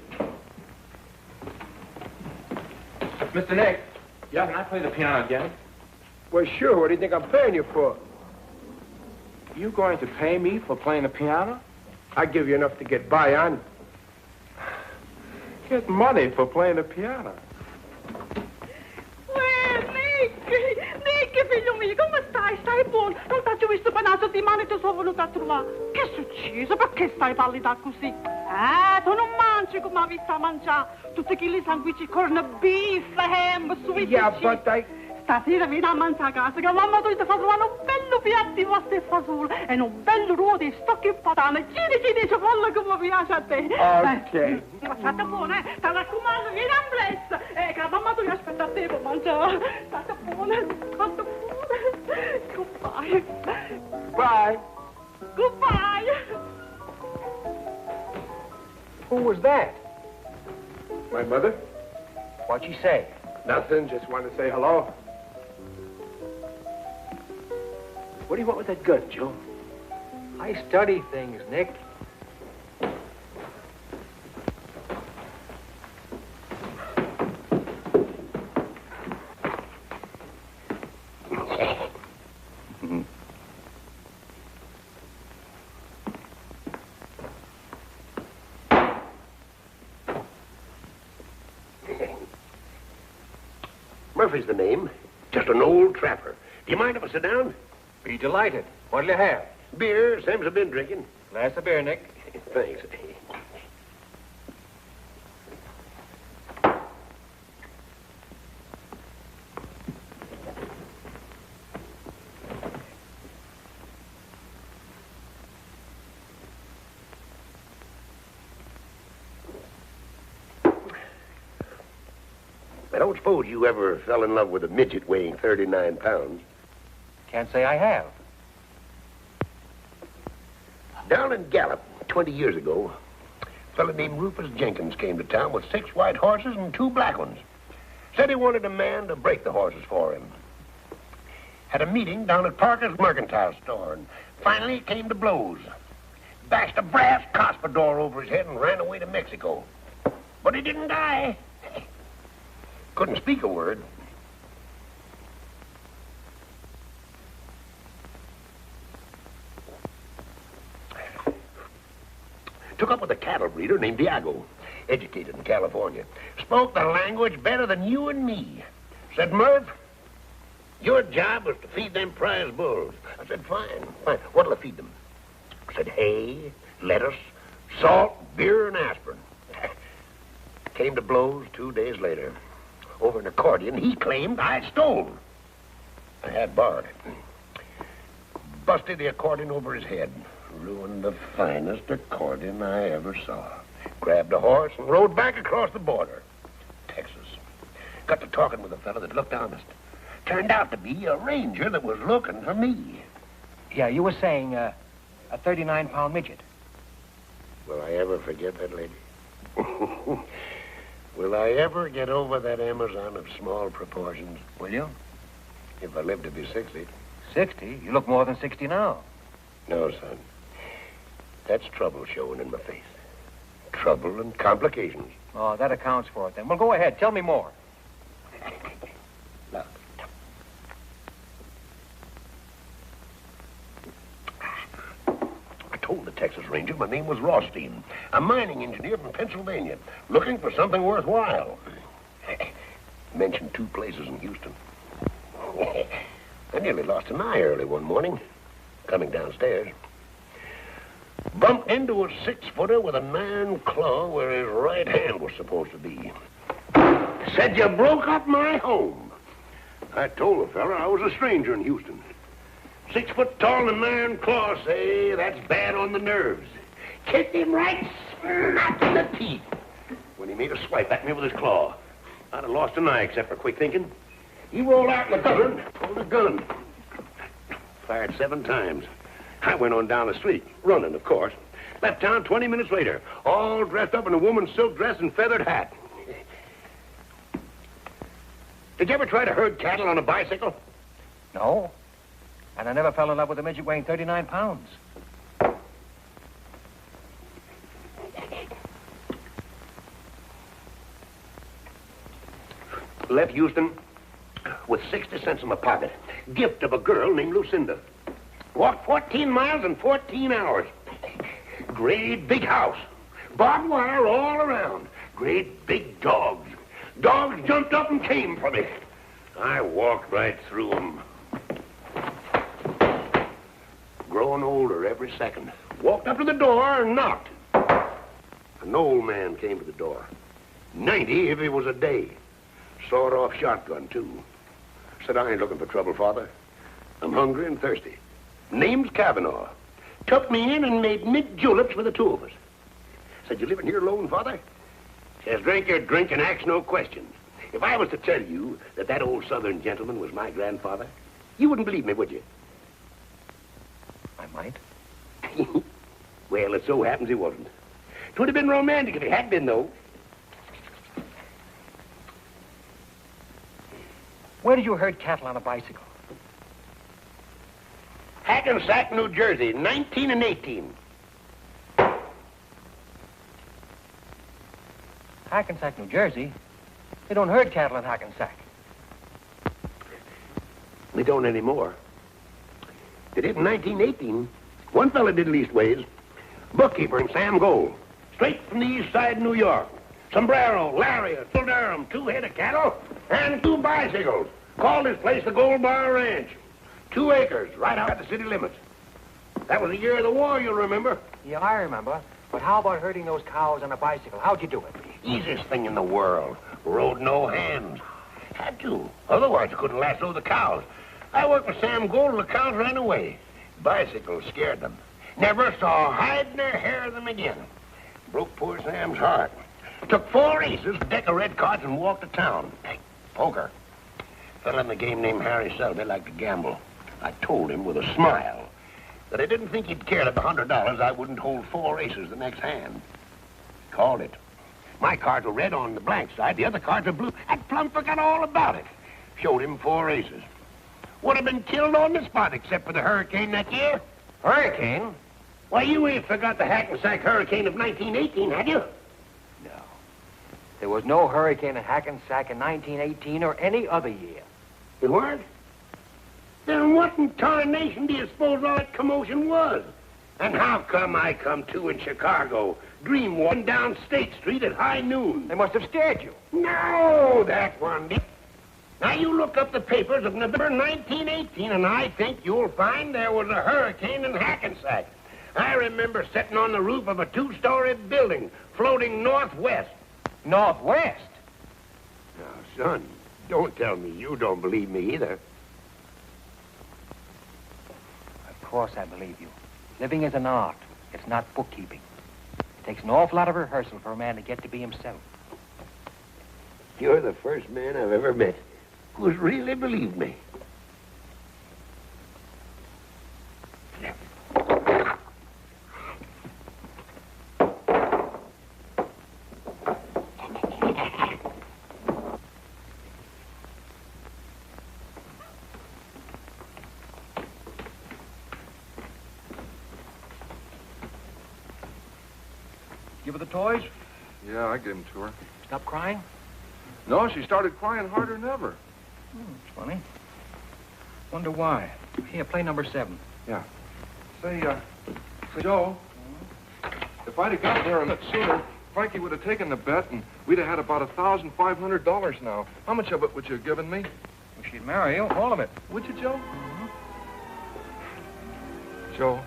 Mr. Nick. Yeah? Can I play the piano again? Well, sure. What do you think I'm paying you for? You going to pay me for playing the piano? I give you enough to get by on. Get money for playing the piano. Nick, figlio mio, come stai? Stai buono? Non t'ho visto per una settimana e ti sono venuta a trovare. Che è successo? Perché stai pallida così? Tu non mangi come avevi a mangiare. Tutti quelli sanguici, corn beef, ham, sweet Yeah, but Stasera vieni a mangiare a casa, che mamma tu ti fa trovare un bello piatto di pasta e fagioli e un bello ruolo di stocchi e patane. Chini, cipolla come piace a te. Ok. Ma state buono, Ti raccomando, vieni a bless. Che la mamma tu ti aspetta a te per mangiare. State buono. Goodbye. Bye. Goodbye. Who was that? My mother? What'd she say? Nothing, just wanted to say hello. What do you want with that gun, Joe? I study things, Nick. Murphy's the name. Just an old trapper. Do you mind if I sit down? Be delighted. What'll you have? Beer, same's I've been drinking. Glass of beer, Nick. Thanks. I don't suppose you ever fell in love with a midget weighing 39 pounds. Can't say I have. Down in Gallup, 20 years ago, a fellow named Rufus Jenkins came to town with 6 white horses and 2 black ones. Said he wanted a man to break the horses for him. Had a meeting down at Parker's mercantile store, and finally it came to blows. Bashed a brass cuspidor over his head and ran away to Mexico. But he didn't die. Couldn't speak a word. Took up with a cattle breeder named Diago, educated in California. Spoke the language better than you and me. Said, Murph, your job was to feed them prize bulls. I said, fine. What'll I feed them? Said, hay, lettuce, salt, beer, and aspirin. Came to blows 2 days later. Over an accordion he claimed I stole. I had borrowed it. Busted the accordion over his head. Ruined the finest accordion I ever saw. Grabbed a horse and rode back across the border. Texas. Got to talking with a fellow that looked honest. Turned out to be a ranger that was looking for me. Yeah, you were saying a 39-pound midget. Will I ever forget that lady? Will I ever get over that Amazon of small proportions? Will you? If I live to be 60. 60? You look more than 60 now. No, son. That's trouble showing in my face. Trouble and complications. Oh, that accounts for it then. Well, go ahead. Tell me more. Look. I told the Texas Ranger my name was Rothstein, a mining engineer from Pennsylvania, looking for something worthwhile. Mentioned 2 places in Houston. I nearly lost an eye early one morning, coming downstairs. Bumped into a 6-footer with an iron claw where his right hand was supposed to be. Said you broke up my home. I told the fella I was a stranger in Houston. 6 foot tall and an iron claw, say, that's bad on the nerves. Kicked him right smack in the teeth when he made a swipe at me with his claw. I'd have lost an eye except for quick thinking. He rolled out in the gutter and pulled a gun. Fired 7 times. I went on down the street, running, of course. Left town 20 minutes later, all dressed up in a woman's silk dress and feathered hat. Did you ever try to herd cattle on a bicycle? No. And I never fell in love with a midget weighing 39 pounds. Left Houston with 60 cents in my pocket. Gift of a girl named Lucinda. Walked 14 miles in 14 hours. Great big house. Barbed wire all around. Great big dogs. Dogs jumped up and came for me. I walked right through them. Growing older every second. Walked up to the door and knocked. An old man came to the door. 90 if it was a day. Sawed-off shotgun, too. Said, I ain't looking for trouble, Father. I'm hungry and thirsty. Name's Kavanaugh. Took me in and made mint juleps for the two of us. Said, you living here alone, Father? Says, drink your drink and ask no questions. If I was to tell you that old Southern gentleman was my grandfather, you wouldn't believe me, would you? I might. Well, it so happens he wasn't. 'Twould have been romantic if he had been, though. Where did you herd cattle on a bicycle? Hackensack, New Jersey, 19 and 18. Hackensack, New Jersey? They don't herd cattle in Hackensack. They don't anymore. They did in 1918. One fella did leastways. Bookkeeper in Sam Gold. Straight from the east side of New York. Sombrero, lariat, full Durham, 2 head of cattle, and 2 bicycles. Called his place the Gold Bar Ranch. 2 acres, right out at the city limits. That was the year of the war, you'll remember. Yeah, I remember. But how about herding those cows on a bicycle? How'd you do it? Easiest thing in the world. Rode no hands. Had to. Otherwise, you couldn't lasso the cows. I worked with Sam Gold and the cows ran away. Bicycles scared them. Never saw hide nor hair of them again. Broke poor Sam's heart. Took 4 aces, a deck of red cards, and walked to town. Poker. Fella in the game named Harry Selby liked to gamble. I told him with a smile that I didn't think he'd care that the $100 I wouldn't hold 4 aces the next hand. Called it. My cards were red on the blank side, the other cards were blue. I'd plumb forgot all about it. Showed him 4 aces. Would have been killed on the spot except for the hurricane that year. Hurricane? Why, you ain't forgot the Hackensack hurricane of 1918, had you? No. There was no hurricane in Hackensack in 1918 or any other year. There weren't? Then what in tarnation do you suppose all that commotion was? And how come I come to in Chicago, dream one down State Street at high noon? They must have scared you. No, that one did. Now, you look up the papers of November 1918, and I think you'll find there was a hurricane in Hackensack. I remember sitting on the roof of a 2-story building, floating northwest. Northwest? Now, son, don't tell me you don't believe me either. Of course I believe you. Living is an art. It's not bookkeeping. It takes an awful lot of rehearsal for a man to get to be himself. You're the first man I've ever met who's really believed me. Give her the toys? Yeah, I gave them to her. Stop crying? No, she started crying harder than ever. It's funny. Wonder why. Here, play number 7. Yeah. Say, Joe, if I'd have got there a bit sooner, Frankie would have taken the bet, and we'd have had about $1,500 now. How much of it would you have given me? Well, she'd marry you, all of it. Would you, Joe? Joe,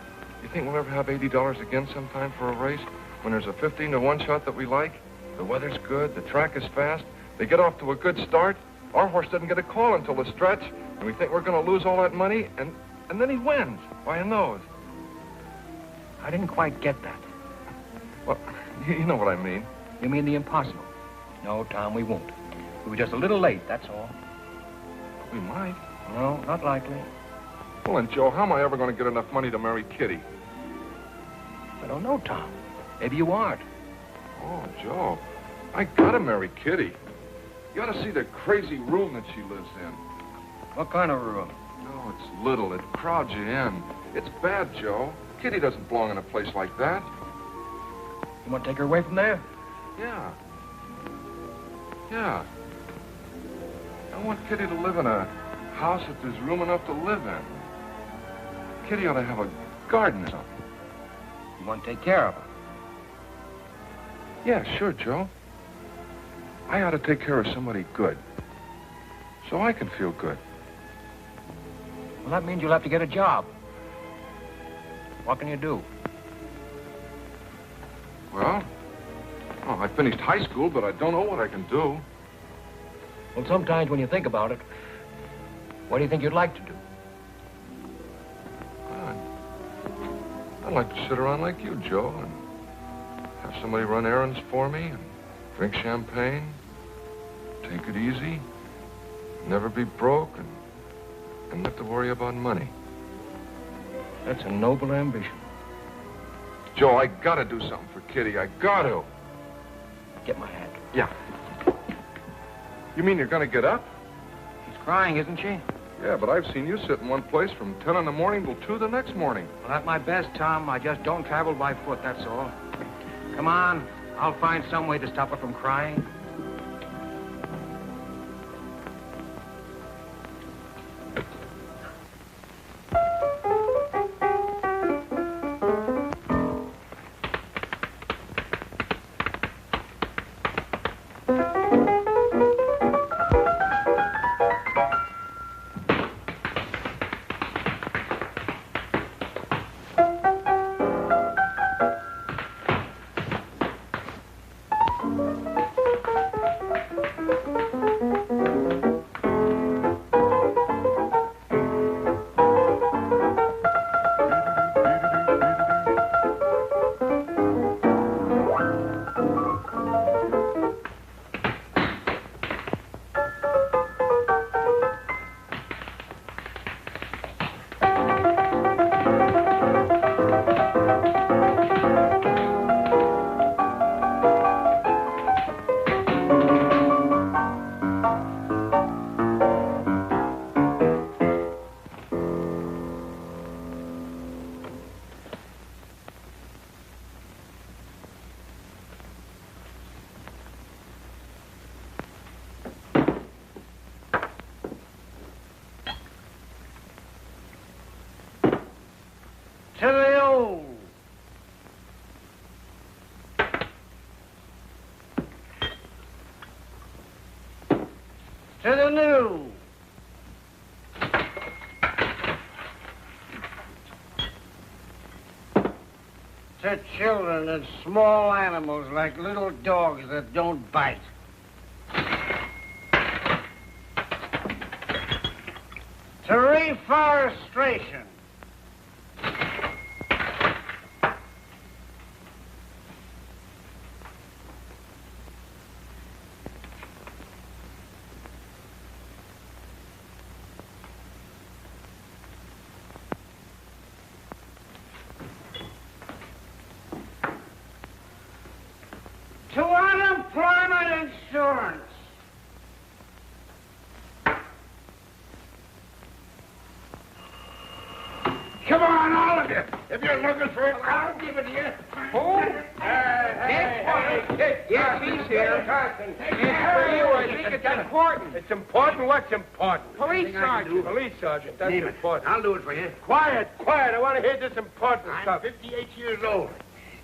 you think we'll ever have $80 again sometime for a race? When there's a 15-to-1 shot that we like? The weather's good, the track is fast, they get off to a good start. Our horse doesn't get a call until the stretch, and we think we're going to lose all that money, and then he wins by a nose. I didn't quite get that. Well, you know what I mean. You mean the impossible? No, Tom, we won't. We were just a little late, that's all. We might. No, not likely. Well, then, Joe, how am I ever going to get enough money to marry Kitty? I don't know, Tom. Maybe you aren't. Oh, Joe, I gotta marry Kitty. You ought to see the crazy room that she lives in. What kind of room? No, it's little. It crowds you in. It's bad, Joe. Kitty doesn't belong in a place like that. You want to take her away from there? Yeah. Yeah. I want Kitty to live in a house that there's room enough to live in. Kitty ought to have a garden or something. You want to take care of her? Yeah, sure, Joe. I ought to take care of somebody good. So I can feel good. Well, that means you'll have to get a job. What can you do? Well, I finished high school, but I don't know what I can do. Well, sometimes when you think about it, what do you think you'd like to do? I'd like to sit around like you, Joe, and have somebody run errands for me, and drink champagne, take it easy, never be broke, and not to worry about money. That's a noble ambition. Joe, I gotta do something for Kitty. I gotta. Get my hat. Yeah. You mean you're gonna get up? She's crying, isn't she? Yeah, but I've seen you sit in one place from 10 in the morning till 2 the next morning. Well, at my best, Tom, I just don't travel by foot, that's all. Come on, I'll find some way to stop her from crying. To the old. To the new. To children and small animals like little dogs that don't bite. To reforestation. To unemployment insurance. Come on, all of you. If you're looking for it, I'll give it to you. Who? Yes, he's here. It's for you. I think it's important. It's important? What's important? Police sergeant. Police sergeant, that's Name it. important. I'll do it for you. Quiet, quiet. I want to hear this important I'm stuff. 58 years old.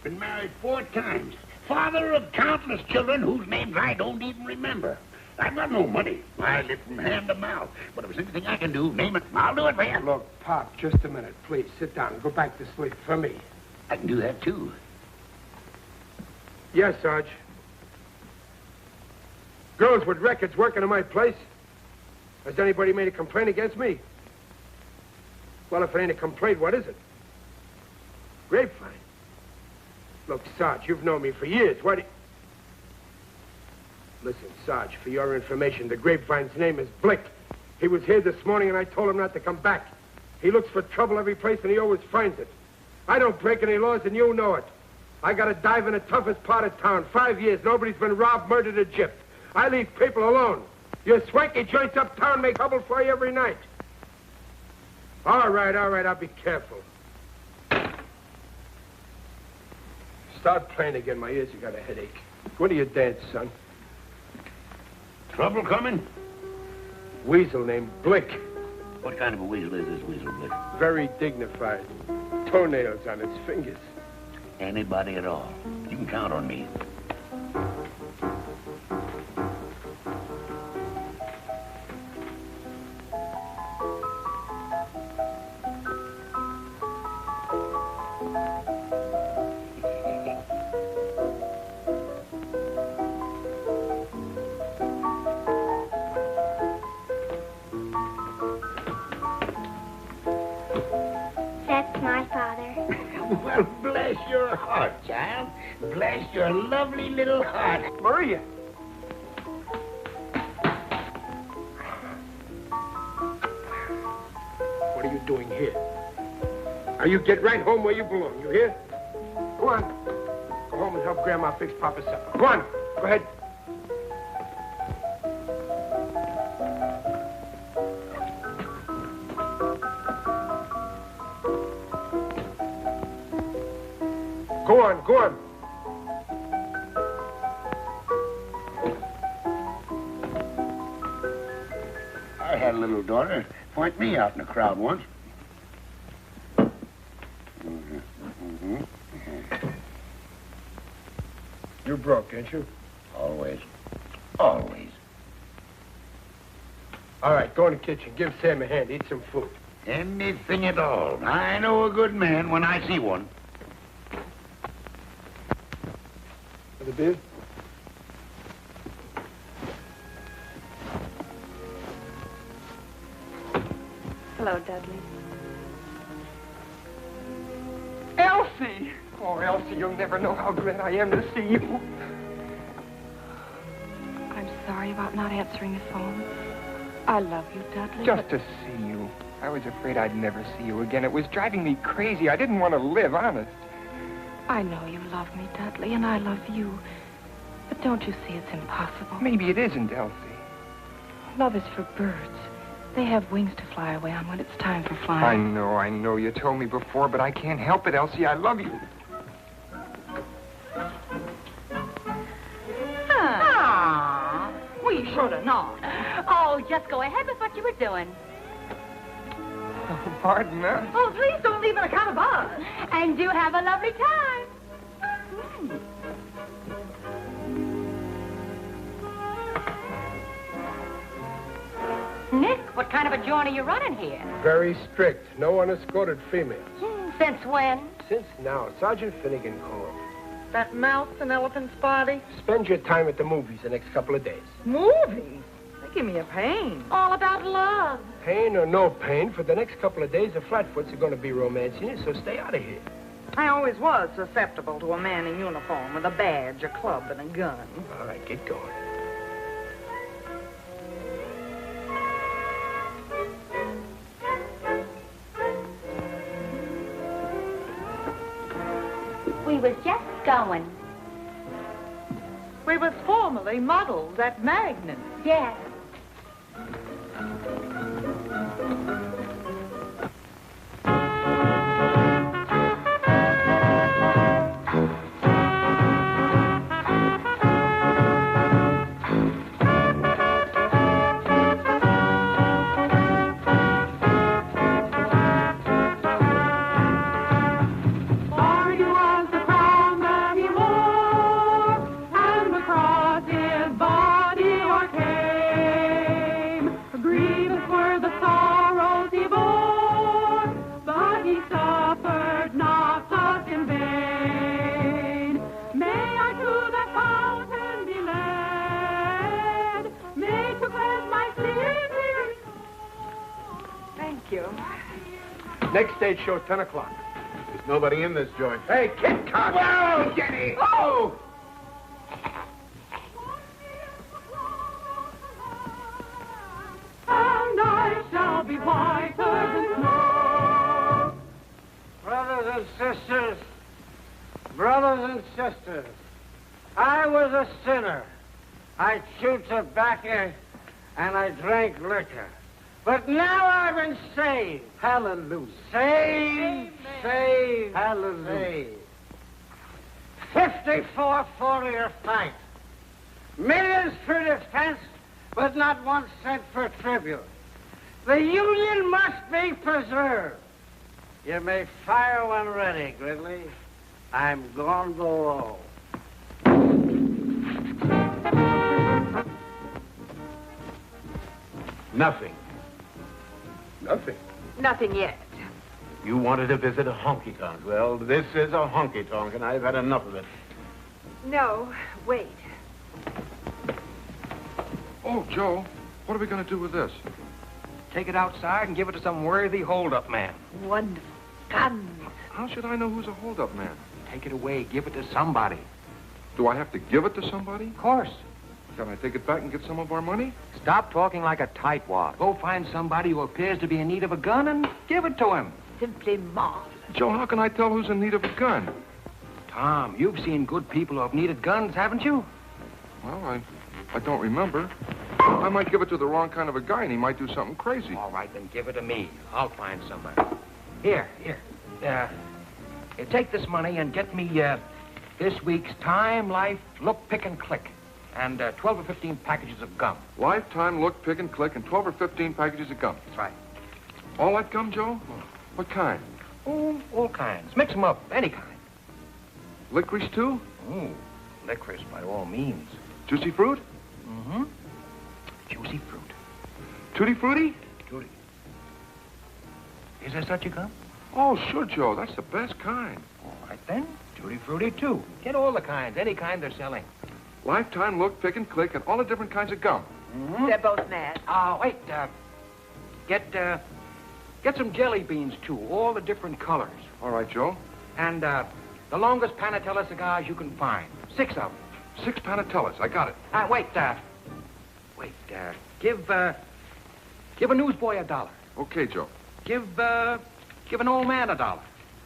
Been married 4 times. Father of countless children whose names I don't even remember. I've got no money. I live from hand to mouth. But if there's anything I can do, name it. I'll do it for you. Look, Pop, just a minute. Please, sit down and go back to sleep for me. I can do that, too. Yes, Sarge. Girls with records working in my place. Has anybody made a complaint against me? Well, if it ain't a complaint, what is it? Grapevine. Look, Sarge, you've known me for years. What do you... Listen, Sarge, for your information, the Grapevine's name is Blick. He was here this morning, and I told him not to come back. He looks for trouble every place, and he always finds it. I don't break any laws, and you know it. I got to dive in the toughest part of town. 5 years, nobody's been robbed, murdered, or gypped. I leave people alone. Your swanky joints uptown make trouble for you every night. All right, I'll be careful. Start playing again. My ears have got a headache. When do you dance, son? Trouble coming? Weasel named Blick. What kind of a weasel is this weasel, Blick? Very dignified. Toenails on its fingers. Anybody at all. You can count on me. That's my father. Well, bless your heart, child. Bless your lovely little heart. Maria! What are you doing here? Now you get right home where you belong, you hear? Go on. Go home and help Grandma fix Papa's supper. Go on. Go ahead. Go on, go on. I had a little daughter point me out in a crowd once. You're broke, ain't you? Always. Always. All right, go in the kitchen. Give Sam a hand. Eat some food. Anything at all. I know a good man when I see one. Another beer? Hello, Dudley. Elsie! Oh, Elsie, you'll never know how glad I am to see you. I'm sorry about not answering the phone. I love you, Dudley. Just to see you. I was afraid I'd never see you again. It was driving me crazy. I didn't want to live, honest. I know you love me, Dudley, and I love you. But don't you see it's impossible? Maybe it isn't, Elsie. Love is for birds. They have wings to fly away on when it's time for flying. I know. You told me before, but I can't help it, Elsie. I love you. Ah, we should have known. Oh, just go ahead with what you were doing. Oh, pardon us. Oh, please don't leave on account of us. And do have a lovely time. Nick, what kind of a joint are you running here? Very strict. No unescorted females. Since when? Since now, Sergeant Finnegan called. That mouse and elephant's body? Spend your time at the movies the next couple of days. Movies? They give me a pain. All about love. Pain or no pain, for the next couple of days, the Flatfoots are going to be romancing you, so stay out of here. I always was susceptible to a man in uniform with a badge, a club, and a gun. All right, get going. We was just going. We was formerly models at Magna. Yes. Next stage show, 10 o'clock. There's nobody in this joint. Hey, Kit Cox! Whoa, Jenny! Oh! And I shall be whiter than snow. Brothers and sisters, I was a sinner. I chewed tobacco and I drank liquor. But now I've been saved. Hallelujah. Saved. Hallelujah. 54 4-year fight. Millions for defense, but not 1 cent for tribute. The Union must be preserved. You may fire when ready, Gridley. I'm going below. Nothing. Nothing? Nothing yet. You wanted to visit a honky-tonk. Well, this is a honky-tonk, and I've had enough of it. No, wait. Oh, Joe, what are we going to do with this? Take it outside and give it to some worthy hold-up man. Wonderful. Guns. How should I know who's a hold-up man? Take it away. Give it to somebody. Do I have to give it to somebody? Of course. Can I take it back and get some of our money? Stop talking like a tightwad. Go find somebody who appears to be in need of a gun and give it to him. Simply marvelous. Joe, how can I tell who's in need of a gun? Tom, you've seen good people who have needed guns, haven't you? Well, I don't remember. I might give it to the wrong kind of a guy, and he might do something crazy. All right, then give it to me. I'll find somebody. Here. Take this money and get me this week's Time, Life, Look, Pick, and Click, and 12 or 15 packages of gum. Lifetime, Look, Pick, and Click, and 12 or 15 packages of gum. That's right. All that gum, Joe? What kind? Oh, all kinds. Mix them up, any kind. Licorice, too? Oh, licorice, by all means. Juicy fruit? Mm-hmm. Juicy fruit. Tutti frutti? Tutti. Is there such a gum? Oh, sure, Joe. That's the best kind. All right, then. Tutti frutti, too. Get all the kinds, any kind they're selling. Lifetime, Look, Pick, and Click, and all the different kinds of gum. Mm-hmm. They're both mad. Wait. Get some jelly beans, too. All the different colors. All right, Joe. And, the longest Panatella cigars you can find. 6 of them. 6 Panatellas. I got it. Give a newsboy $1. Okay, Joe. Give an old man $1.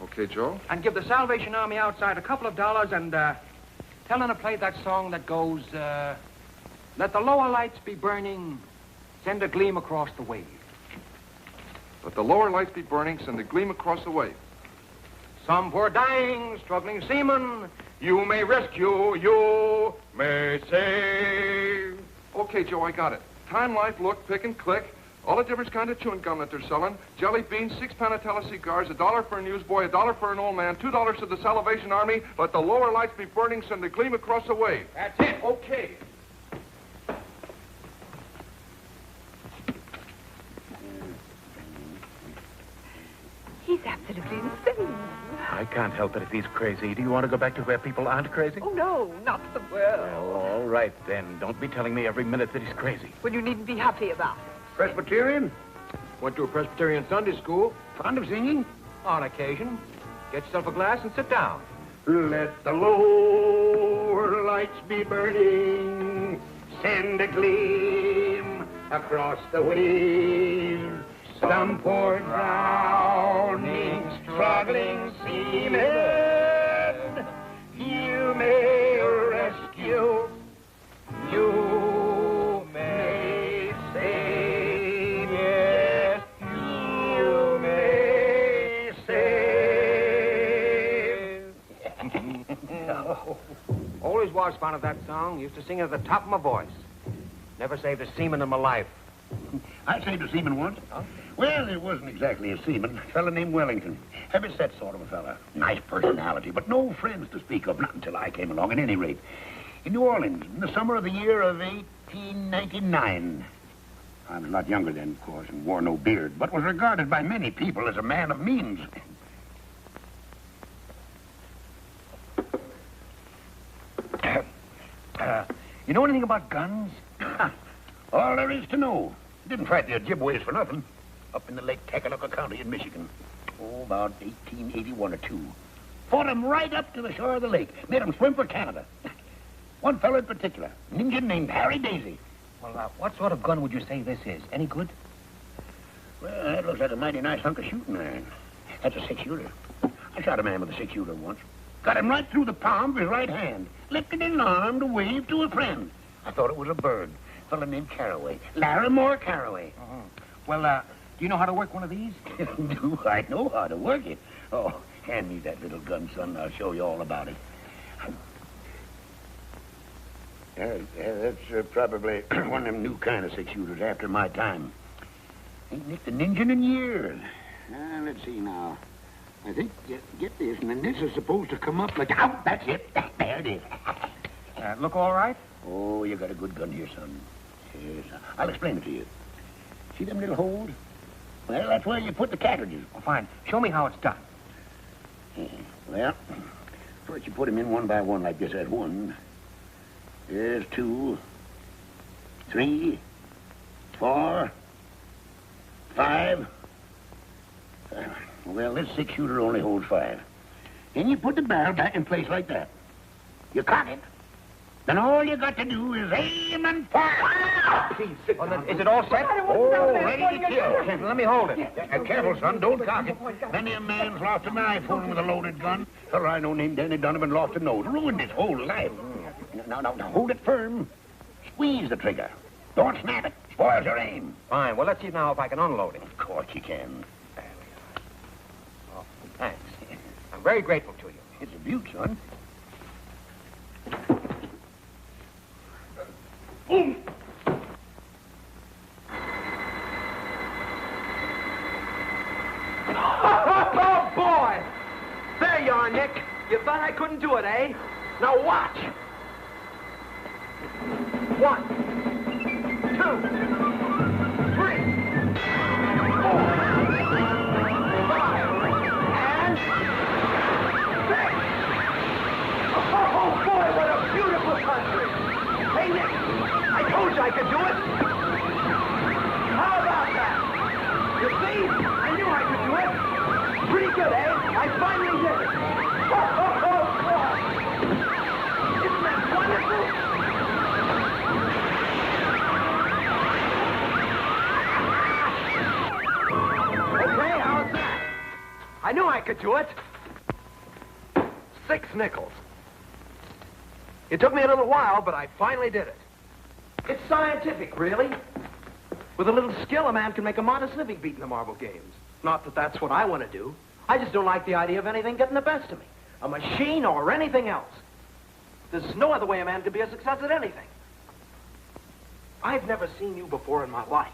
Okay, Joe. And give the Salvation Army outside a couple of dollars and, tell them to play that song that goes, let the lower lights be burning, send a gleam across the wave. Let the lower lights be burning, send a gleam across the wave. Some poor dying, struggling seaman, you may rescue, you may save. Okay, Joe, I got it. Time, Life, Look, Pick, and Click. All the different kind of chewing gum that they're selling. Jelly beans, 6 Panatella cigars, $1 for a newsboy, $1 for an old man, $2 to the Salvation Army. Let the lower lights be burning, send a gleam across the wave. That's it. Okay. He's absolutely insane. I can't help it if he's crazy. Do you want to go back to where people aren't crazy? Oh, no, not the world. Well, all right, then. Don't be telling me every minute that he's crazy. Well, you needn't be happy about it. Presbyterian? Went to a Presbyterian Sunday school. Fond of singing? On occasion. Get yourself a glass and sit down. Let the lower lights be burning, send a gleam across the wave. Some poor drowning, struggling seaman, you may rescue, you may save, yes, you may save. Always was fond of that song. Used to sing it at the top of my voice. Never saved a seaman in my life. I saved a seaman once. Huh? Well, it wasn't exactly a seaman. A fella named Wellington. Heavy-set sort of a fella. Nice personality, but no friends to speak of, not until I came along, at any rate. In New Orleans, in the summer of the year of 1899. I was a lot younger then, of course, and wore no beard, but was regarded by many people as a man of means. You know anything about guns? All there is to know. Didn't fight the Ojibways for nothing. Up in the Lake Tecoloca County in Michigan. Oh, about 1881 or 2. Fought 'em right up to the shore of the lake. Made 'em swim for Canada. One fellow in particular, an Indian named Harry Daisy. Well, what sort of gun would you say this is? Any good? Well, that looks like a mighty nice hunk of shooting iron. That's a 6-shooter. I shot a man with a 6-shooter once. Got him right through the palm of his right hand. Lifted his arm to wave to a friend. I thought it was a bird. A fellow named Carraway. Larimore Carraway. Well, do you know how to work one of these? Do I know how to work it? Oh, hand me that little gun, son. I'll show you all about it. That's probably one of them new kind of 6-shooters after my time. Ain't nicked an engine in years. Let's see now. I think, get this, and then this is supposed to come up like, out, that's it. There it is. Look all right? Oh, you got a good gun here, son. Yes, I'll explain it to you. See them little holes? Well, that's where you put the cartridges. Oh, fine. Show me how it's done. Well, first you put them in one by one like this. There's one. There's 2, 3, 4, 5. Well, this 6-shooter only holds 5. Then you put the barrel back in place like that. You cock it. Then all you got to do is aim and fire. Please, sit down. Is it all set? Oh, ready to kill. Let me hold it. Careful, son. Don't cock it. Many a man's lost an eye fooling with a loaded gun. Fellow I know named Danny Donovan lost a nose. Ruined his whole life. Now, hold it firm. Squeeze the trigger. Don't snap it. Spoils your aim. Fine. Well, let's see now if I can unload it. Of course you can. There we are. Oh, thanks. I'm very grateful to you. It's a beaut, son. Oh, boy! There you are, Nick. You thought I couldn't do it, eh? Now watch. 1, 2, 3, 4, 5, and 6. Oh, boy, what a beautiful country. Hey, Nick, I told you I could do it. How about that? You see? I knew I could do it. Pretty good, eh? I finally did it. Oh, boy. Isn't that wonderful? Okay, how's that? I knew I could do it. 6 nickels. It took me a little while, but I finally did it. It's scientific, really. With a little skill, a man can make a modest living beating the marble games. Not that that's what I want to do. I just don't like the idea of anything getting the best of me. A machine or anything else. There's no other way a man can be a success at anything. I've never seen you before in my life,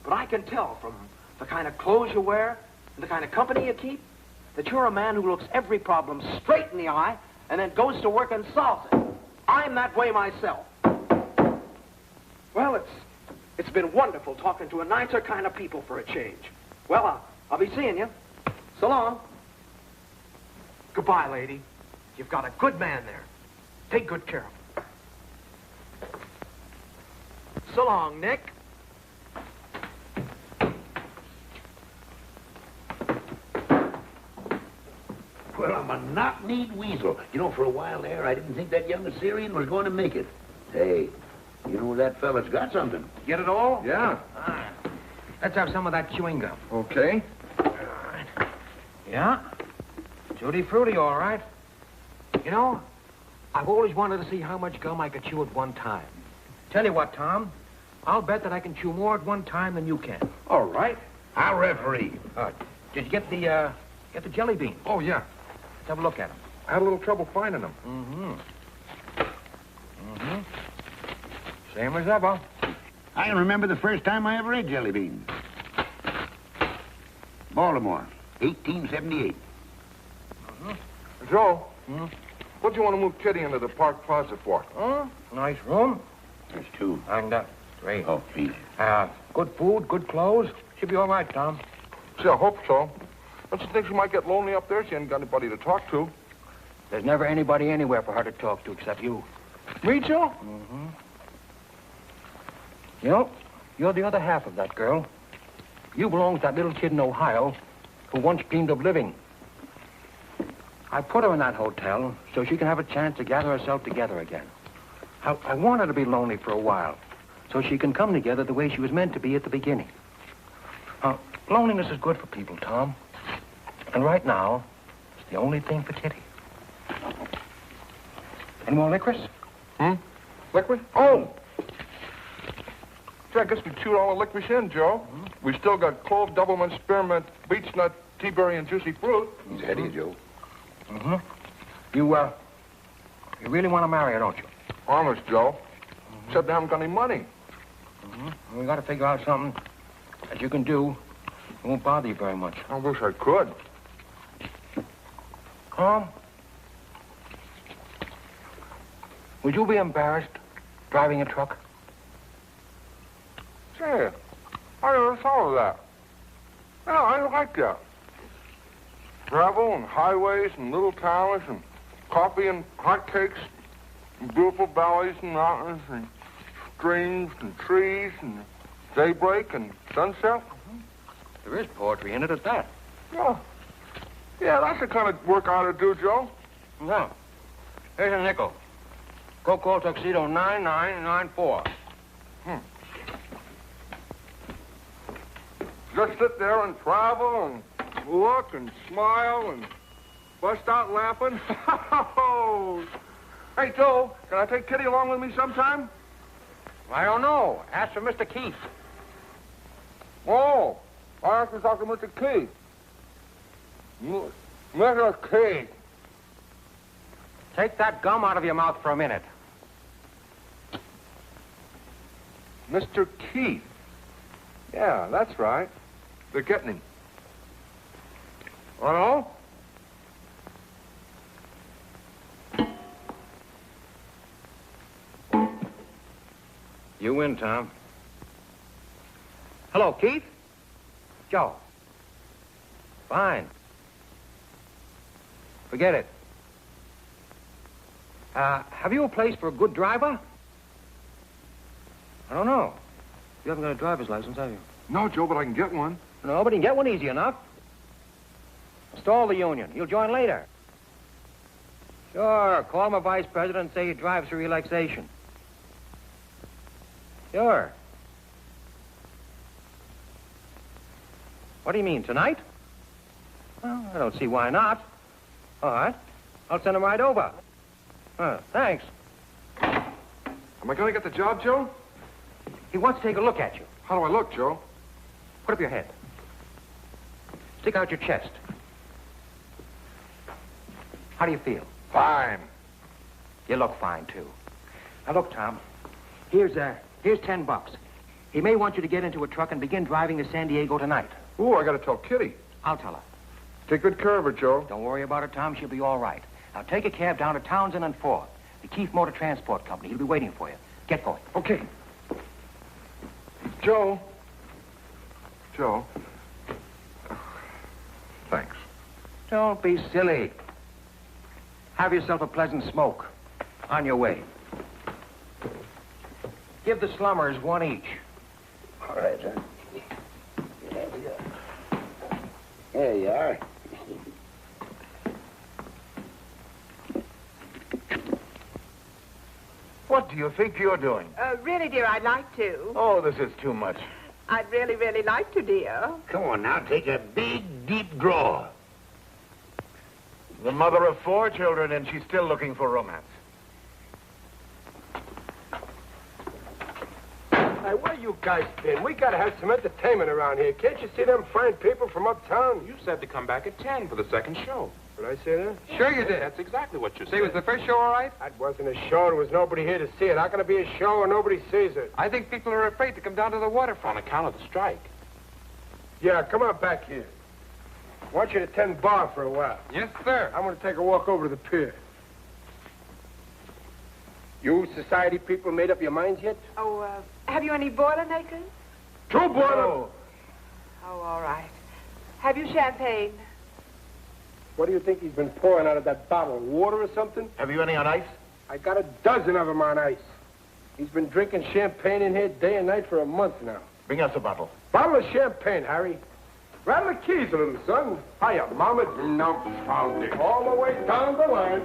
but I can tell from the kind of clothes you wear and the kind of company you keep that you're a man who looks every problem straight in the eye and then goes to work and solves it. I'm that way myself. Well, it's been wonderful talking to a nicer kind of people for a change. Well, I'll be seeing you. So long. Goodbye, lady. You've got a good man there. Take good care of him. So long, Nick. Well, I'm a knock-kneed weasel. You know, for a while there, I didn't think that young Assyrian was going to make it. Hey, you know, that fella's got something. Get it all? Yeah. All right. Let's have some of that chewing gum. Okay. All right. Yeah? Tutti frutti, all right. You know, I've always wanted to see how much gum I could chew at one time. Tell you what, Tom, I'll bet that I can chew more at one time than you can. All right. I'll referee. Did you get the jelly beans? Oh, yeah. Let's have a look at them. I had a little trouble finding them. Same as ever. I remember the first time I ever ate jelly beans. Baltimore, 1878. Joe, what do you want to move Kitty into the park closet for? Nice room. There's 2. And, 3. Oh, 3. Good food, good clothes. Should be all right, Tom. See, I hope so. Don't you think she might get lonely up there? She ain't got anybody to talk to. There's never anybody anywhere for her to talk to except you. Me, Joe? You know, you're the other half of that girl. You belong to that little kid in Ohio who once dreamed of living. I put her in that hotel so she can have a chance to gather herself together again. I want her to be lonely for a while so she can come together the way she was meant to be at the beginning. Loneliness is good for people, Tom. And right now, it's the only thing for Kitty. Any more licorice? Licorice? Oh! Gee, I guess we chewed all the licorice in, Joe. We still got clove, doublemint, spearmint, beech nut, tea berry, and juicy fruit. He's ahead of you, Joe. You really want to marry her, don't you? Honest, Joe. Except I haven't got any money. We got to figure out something that you can do, it won't bother you very much. I wish I could. Tom, would you be embarrassed driving a truck? Say, I never thought of that. Yeah, I like that. Travel and highways and little towns and coffee and hotcakes and beautiful valleys and mountains and streams and trees and daybreak and sunset. There is poetry in it at that. Yeah. Yeah, that's the kind of work I ought to do, Joe. No. Here's a nickel. Go call Tuxedo 9994. Just sit there and travel and look and smile and bust out laughing. Hey, Joe, can I take Kitty along with me sometime? I don't know. Ask for Mr. Keith. Oh, I have to talk to Mr. Keith. Mr. Keith. Take that gum out of your mouth for a minute. Mr. Keith. Yeah, that's right. They're getting him. Hello? You win, Tom. Hello, Keith? Joe. Fine. Forget it. Have you a place for a good driver? I don't know. You haven't got a driver's license, have you? No, Joe, but I can get one. No, but you can get one easy enough. Stall the union. You'll join later. Sure. Call my vice president and say he drives for relaxation. Sure. What do you mean, tonight? Well, I don't see why not. All right. I'll send him right over. Thanks. Am I going to get the job, Joe? He wants to take a look at you. How do I look, Joe? Put up your head. Stick out your chest. How do you feel? Fine. You look fine, too. Now, look, Tom. Here's $10. He may want you to get into a truck and begin driving to San Diego tonight. Ooh, I got to tell Kitty. I'll tell her. Take good care of her, Joe. Don't worry about her, Tom. She'll be all right. Now, take a cab down to Townsend and 4th. The Keith Motor Transport Company. He'll be waiting for you. Get going. Okay. Joe. Joe. Thanks. Don't be silly. Have yourself a pleasant smoke. On your way. Give the slummers one each. All right, son. There we go. There you are. What do you think you're doing? Really, dear, I'd like to. Oh, this is too much. I'd really, really like to, dear. Come on now, take a big, deep draw. The mother of 4 children, and she's still looking for romance. Hey, where you guys been? We gotta have some entertainment around here. Can't you see them fine people from uptown? You said to come back at 10 for the second show. Did I say that? Sure you did. That's exactly what you said. Say, was the first show all right? That wasn't a show. There was nobody here to see it. How can it be a show when nobody sees it? I think people are afraid to come down to the waterfront. On account of the strike. Yeah, come on back here. I want you to tend bar for a while. Yes, sir. I'm going to take a walk over to the pier. You society people made up your minds yet? Oh, have you any Boilermakers? 2 boilers. Oh, all right. Have you champagne? What do you think he's been pouring out of that bottle? Water or something? Have you any on ice? I got a dozen of them on ice. He's been drinking champagne in here day and night for a month now. Bring us a bottle. Bottle of champagne, Harry. Rattle the keys, little son. Hiya, Mama. No, found it. All the way down the line.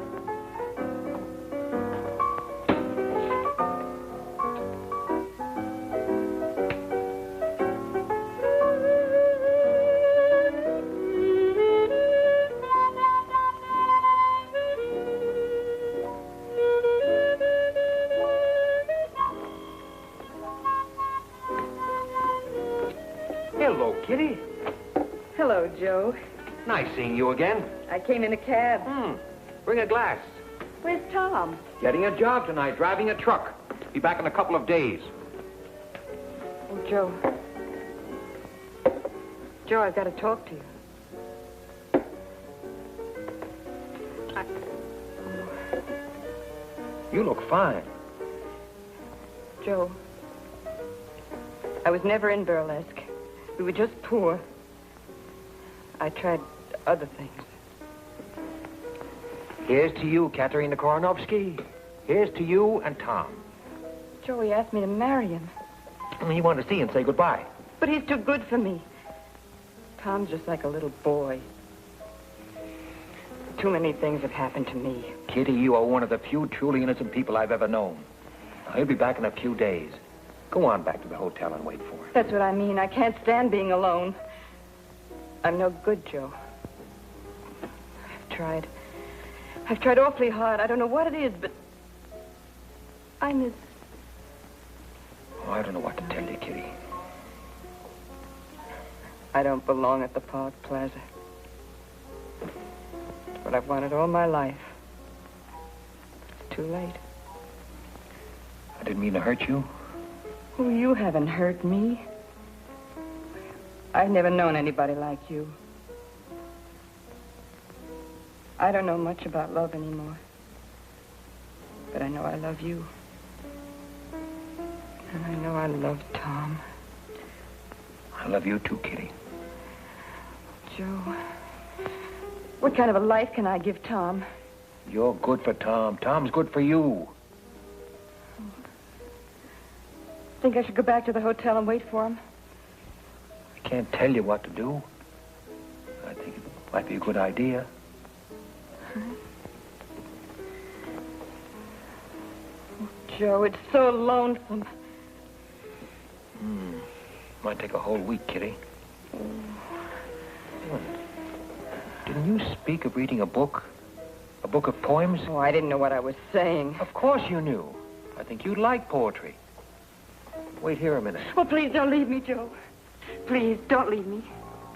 Hello, Kitty. Hello, Joe. Nice seeing you again. I came in a cab. Bring a glass. Where's Tom? Getting a job tonight, driving a truck. Be back in a couple of days. Oh, Joe. Joe, I've got to talk to you. You look fine. Joe, I was never in burlesque. We were just poor. I tried other things. Here's to you, Katerina Koronovsky. Here's to you and Tom. Joe, he asked me to marry him. He wanted to see you and say goodbye. But he's too good for me. Tom's just like a little boy. Too many things have happened to me. Kitty, you are one of the few truly innocent people I've ever known. He'll be back in a few days. Go on back to the hotel and wait for him. That's what I mean. I can't stand being alone. I'm no good, Joe. I've tried awfully hard. I don't know what it is, but I miss... Oh, I don't know what to tell you, Kitty. I don't belong at the Park Plaza. It's what I've wanted all my life. It's too late. I didn't mean to hurt you. Oh, you haven't hurt me. I've never known anybody like you. I don't know much about love anymore. But I know I love you. And I know I love Tom. I love you too, Kitty. Joe, what kind of a life can I give Tom? You're good for Tom. Tom's good for you. Think I should go back to the hotel and wait for him? I can't tell you what to do. I think it might be a good idea. Oh, Joe, it's so lonesome. Might take a whole week, Kitty. Didn't you speak of reading a book? A book of poems? Oh, I didn't know what I was saying. Of course you knew. I think you'd like poetry. Wait here a minute. Oh, please don't leave me, Joe. Please, don't leave me.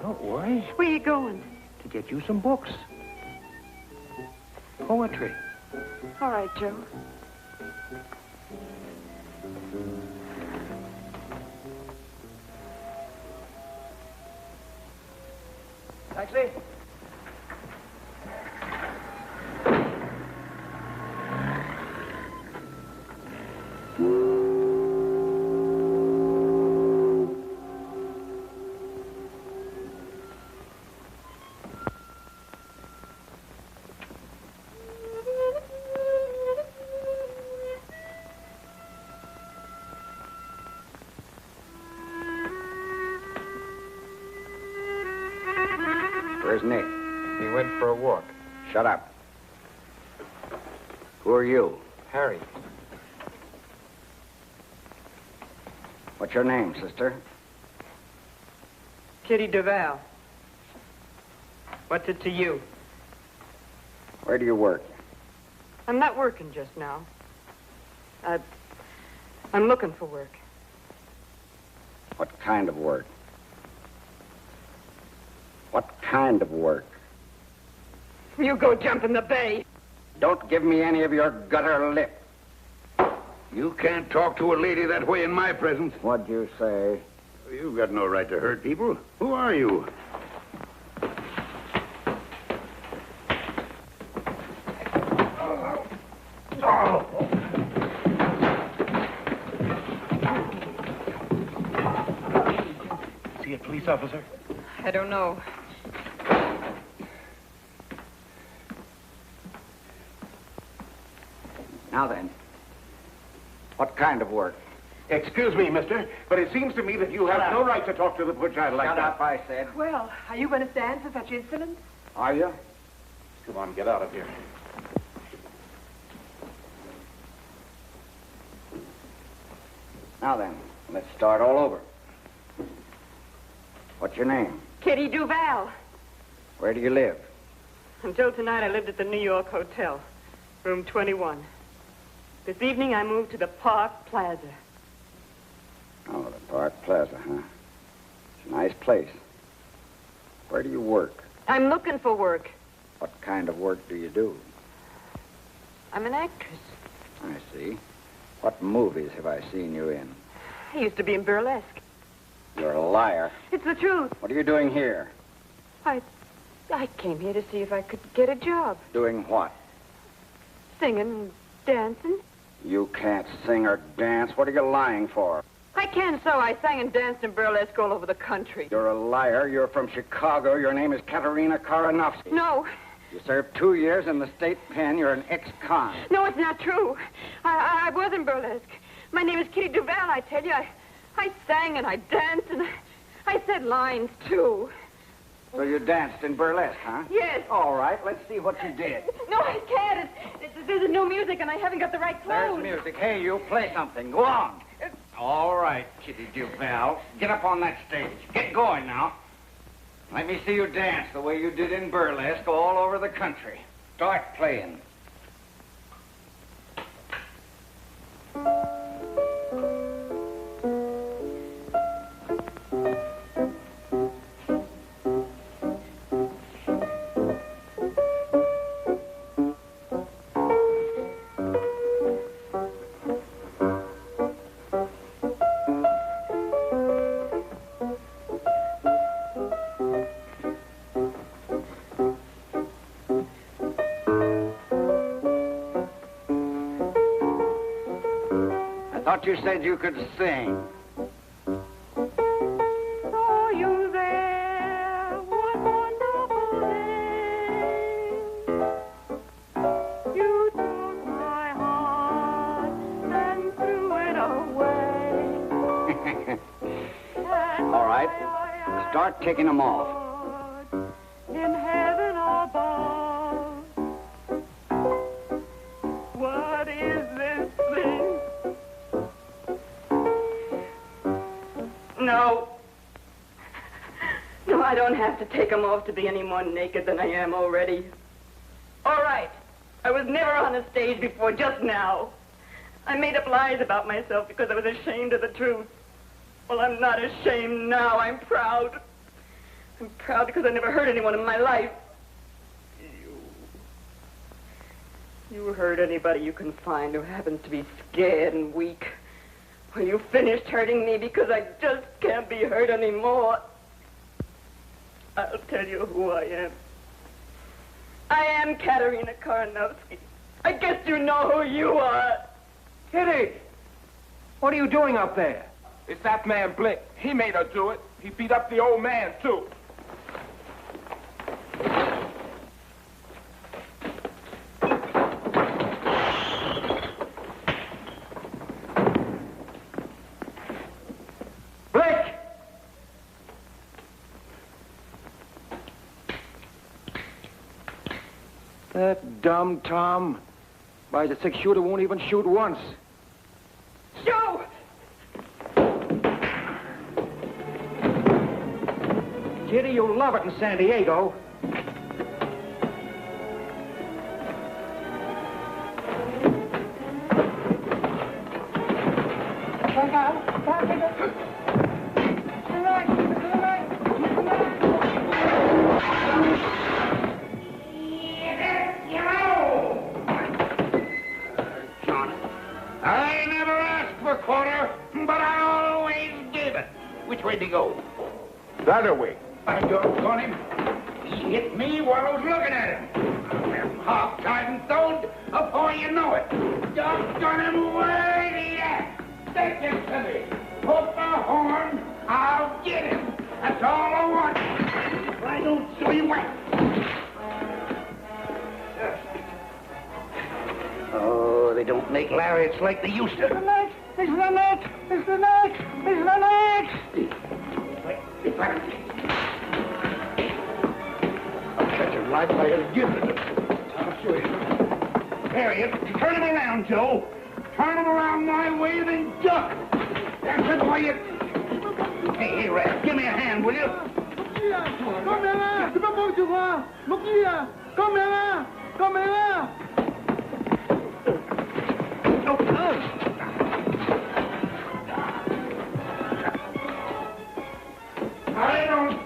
Don't worry. Where are you going? To get you some books. Poetry. All right, Joe. Taxi? Where's Nick? He went for a walk. Shut up. Who are you? Harry. What's your name, sister? Kitty Duval. What's it to you? Where do you work? I'm not working just now. I'm looking for work. What kind of work? What kind of work? You go jump in the bay. Don't give me any of your gutter lip. You can't talk to a lady that way in my presence. What'd you say? You've got no right to hurt people. Who are you? See a police officer? I don't know. Now then, what kind of work? Excuse me, mister, but it seems to me that you have no right to talk to the poor child like Shut that. up, I said. Well, are you going to stand for such insolence? Are you? Come on, get out of here. Now then, let's start all over. What's your name? Kitty Duval. Where do you live? Until tonight, I lived at the New York Hotel, room 21. This evening, I moved to the Park Plaza. Oh, the Park Plaza, huh? It's a nice place. Where do you work? I'm looking for work. What kind of work do you do? I'm an actress. I see. What movies have I seen you in? I used to be in burlesque. You're a liar. It's the truth. What are you doing here? I came here to see if I could get a job. Doing what? Singing and dancing. You can't sing or dance. What are you lying for? I can so. I sang and danced in burlesque all over the country. You're a liar. You're from Chicago. Your name is Katerina Karanovsky. No. You served 2 years in the state pen. You're an ex-con. No, it's not true. I was in burlesque. My name is Kitty Duval, I tell you. I sang and I danced and I said lines, too. So you danced in burlesque, huh? Yes. All right, let's see what you did. No, I can't. There's no music and I haven't got the right clothes. There's music. Hey, you play something. Go on. All right, Kitty Duval. Get up on that stage. Get going now. Let me see you dance the way you did in burlesque all over the country. Start playing. You said you could sing. Saw you there, what wonderful day. You took my heart and threw it away. All right, start taking them off. In heaven above, what is this thing? No. No, I don't have to take them off to be any more naked than I am already. All right. I was never on a stage before, just now. I made up lies about myself because I was ashamed of the truth. Well, I'm not ashamed now. I'm proud. I'm proud because I never hurt anyone in my life. You hurt anybody you can find who happens to be scared and weak. Well, you finished hurting me because I just can't be hurt anymore. I'll tell you who I am. I am Katerina Karanovsky. I guess you know who you are. Kitty, what are you doing up there? It's that man Blick. He made her do it. He beat up the old man, too. That dumb Tom. Buys a 6-shooter, won't even shoot once. Joe! Kitty, you'll love it in San Diego. I never asked for a quarter, but I always gave it. Which way'd he go? The other way. I doggone him. He hit me while I was looking at him. I'm hog-tied and stoned before you know it. Doggone him, where's he at? Take him to me. Put the horn, I'll get him. That's all I want. If I don't show you where. Oh, they don't make lariats like they used to. It's the neck! It's the neck! It's the neck! It's the neck! I'll catch him right by his gizzard. I'll show you. There he is. Turn him around, Joe. Turn him around my way, then duck. That's it, boy. Hey, Red, give me a hand, will you? Come here! C'est pas bon, tu vois! Look here! Come here! Come here! I don't.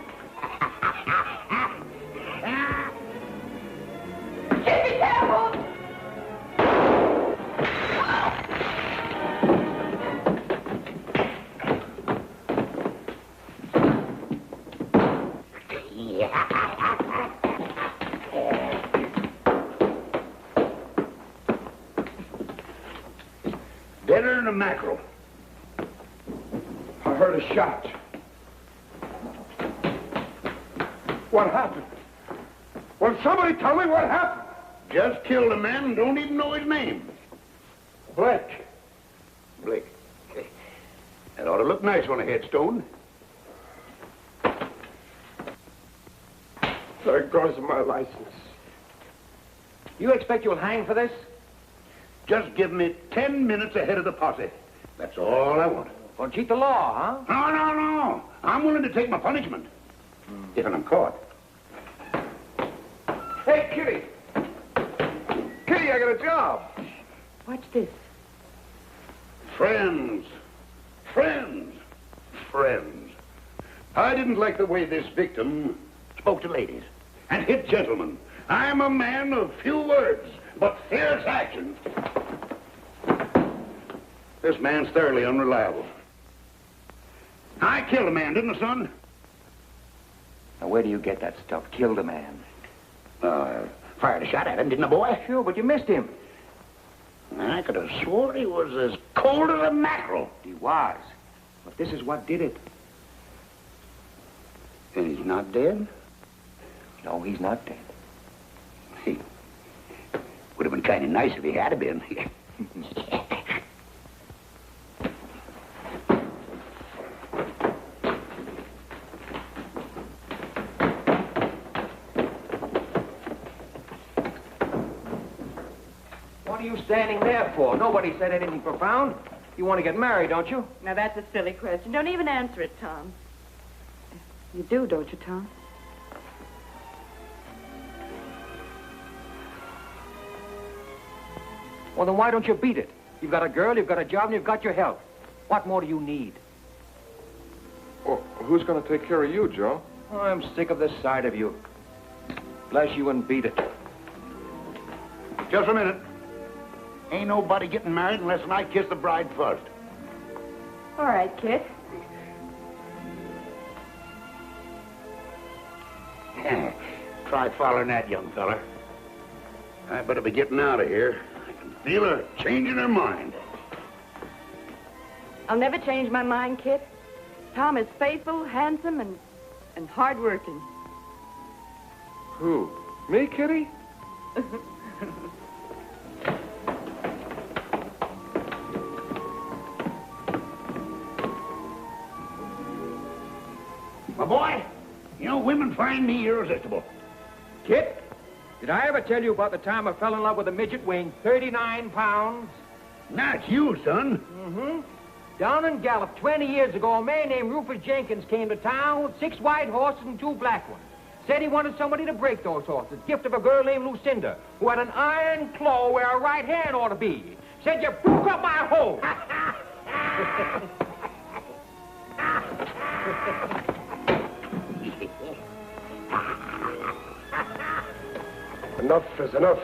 Be careful! a mackerel. I heard a shot. What happened? Will somebody tell me what happened? Just killed a man and don't even know his name. Blake. Blake. That ought to look nice on a headstone. There goes my license. You expect you'll hang for this? Just give me 10 minutes ahead of the posse. That's all I want. Won't cheat the law, huh? No. I'm willing to take my punishment. If I'm caught. Hey, Kitty. Kitty, I got a job. What's this? Friends. I didn't like the way this victim spoke to ladies and hit gentlemen. I'm a man of few words, but fierce action. This man's thoroughly unreliable. I killed a man, didn't I, son? Now, where do you get that stuff? Killed a man. Fired a shot at him, didn't I, boy? Sure, but you missed him. I could have sworn he was as cold as a mackerel. He was. But this is what did it. And he's not dead? No, he's not dead. He would have been kind of nice if he had been. What are you standing there for? Nobody said anything profound. You want to get married, don't you? Now, that's a silly question. Don't even answer it, Tom. You do, don't you, Tom? Well, then why don't you beat it? You've got a girl, you've got a job, and you've got your health. What more do you need? Well, who's going to take care of you, Joe? Oh, I'm sick of this side of you. Bless you and beat it. Just a minute. Ain't nobody getting married unless I kiss the bride first. All right, Kit. Try following that, young fella. I better be getting out of here. I can feel her changing her mind. I'll never change my mind, Kit. Tom is faithful, handsome, and hard-working. Who? Me, Kitty? My boy, you know, women find me irresistible. Kit, did I ever tell you about the time I fell in love with a midget weighing 39 pounds? Not you, son. Mm-hmm. Down in Gallup 20 years ago, a man named Rufus Jenkins came to town with 6 white horses and 2 black ones. Said he wanted somebody to break those horses. Gift of a girl named Lucinda, who had an iron claw where her right hand ought to be. Said you broke up my hole. Enough is enough.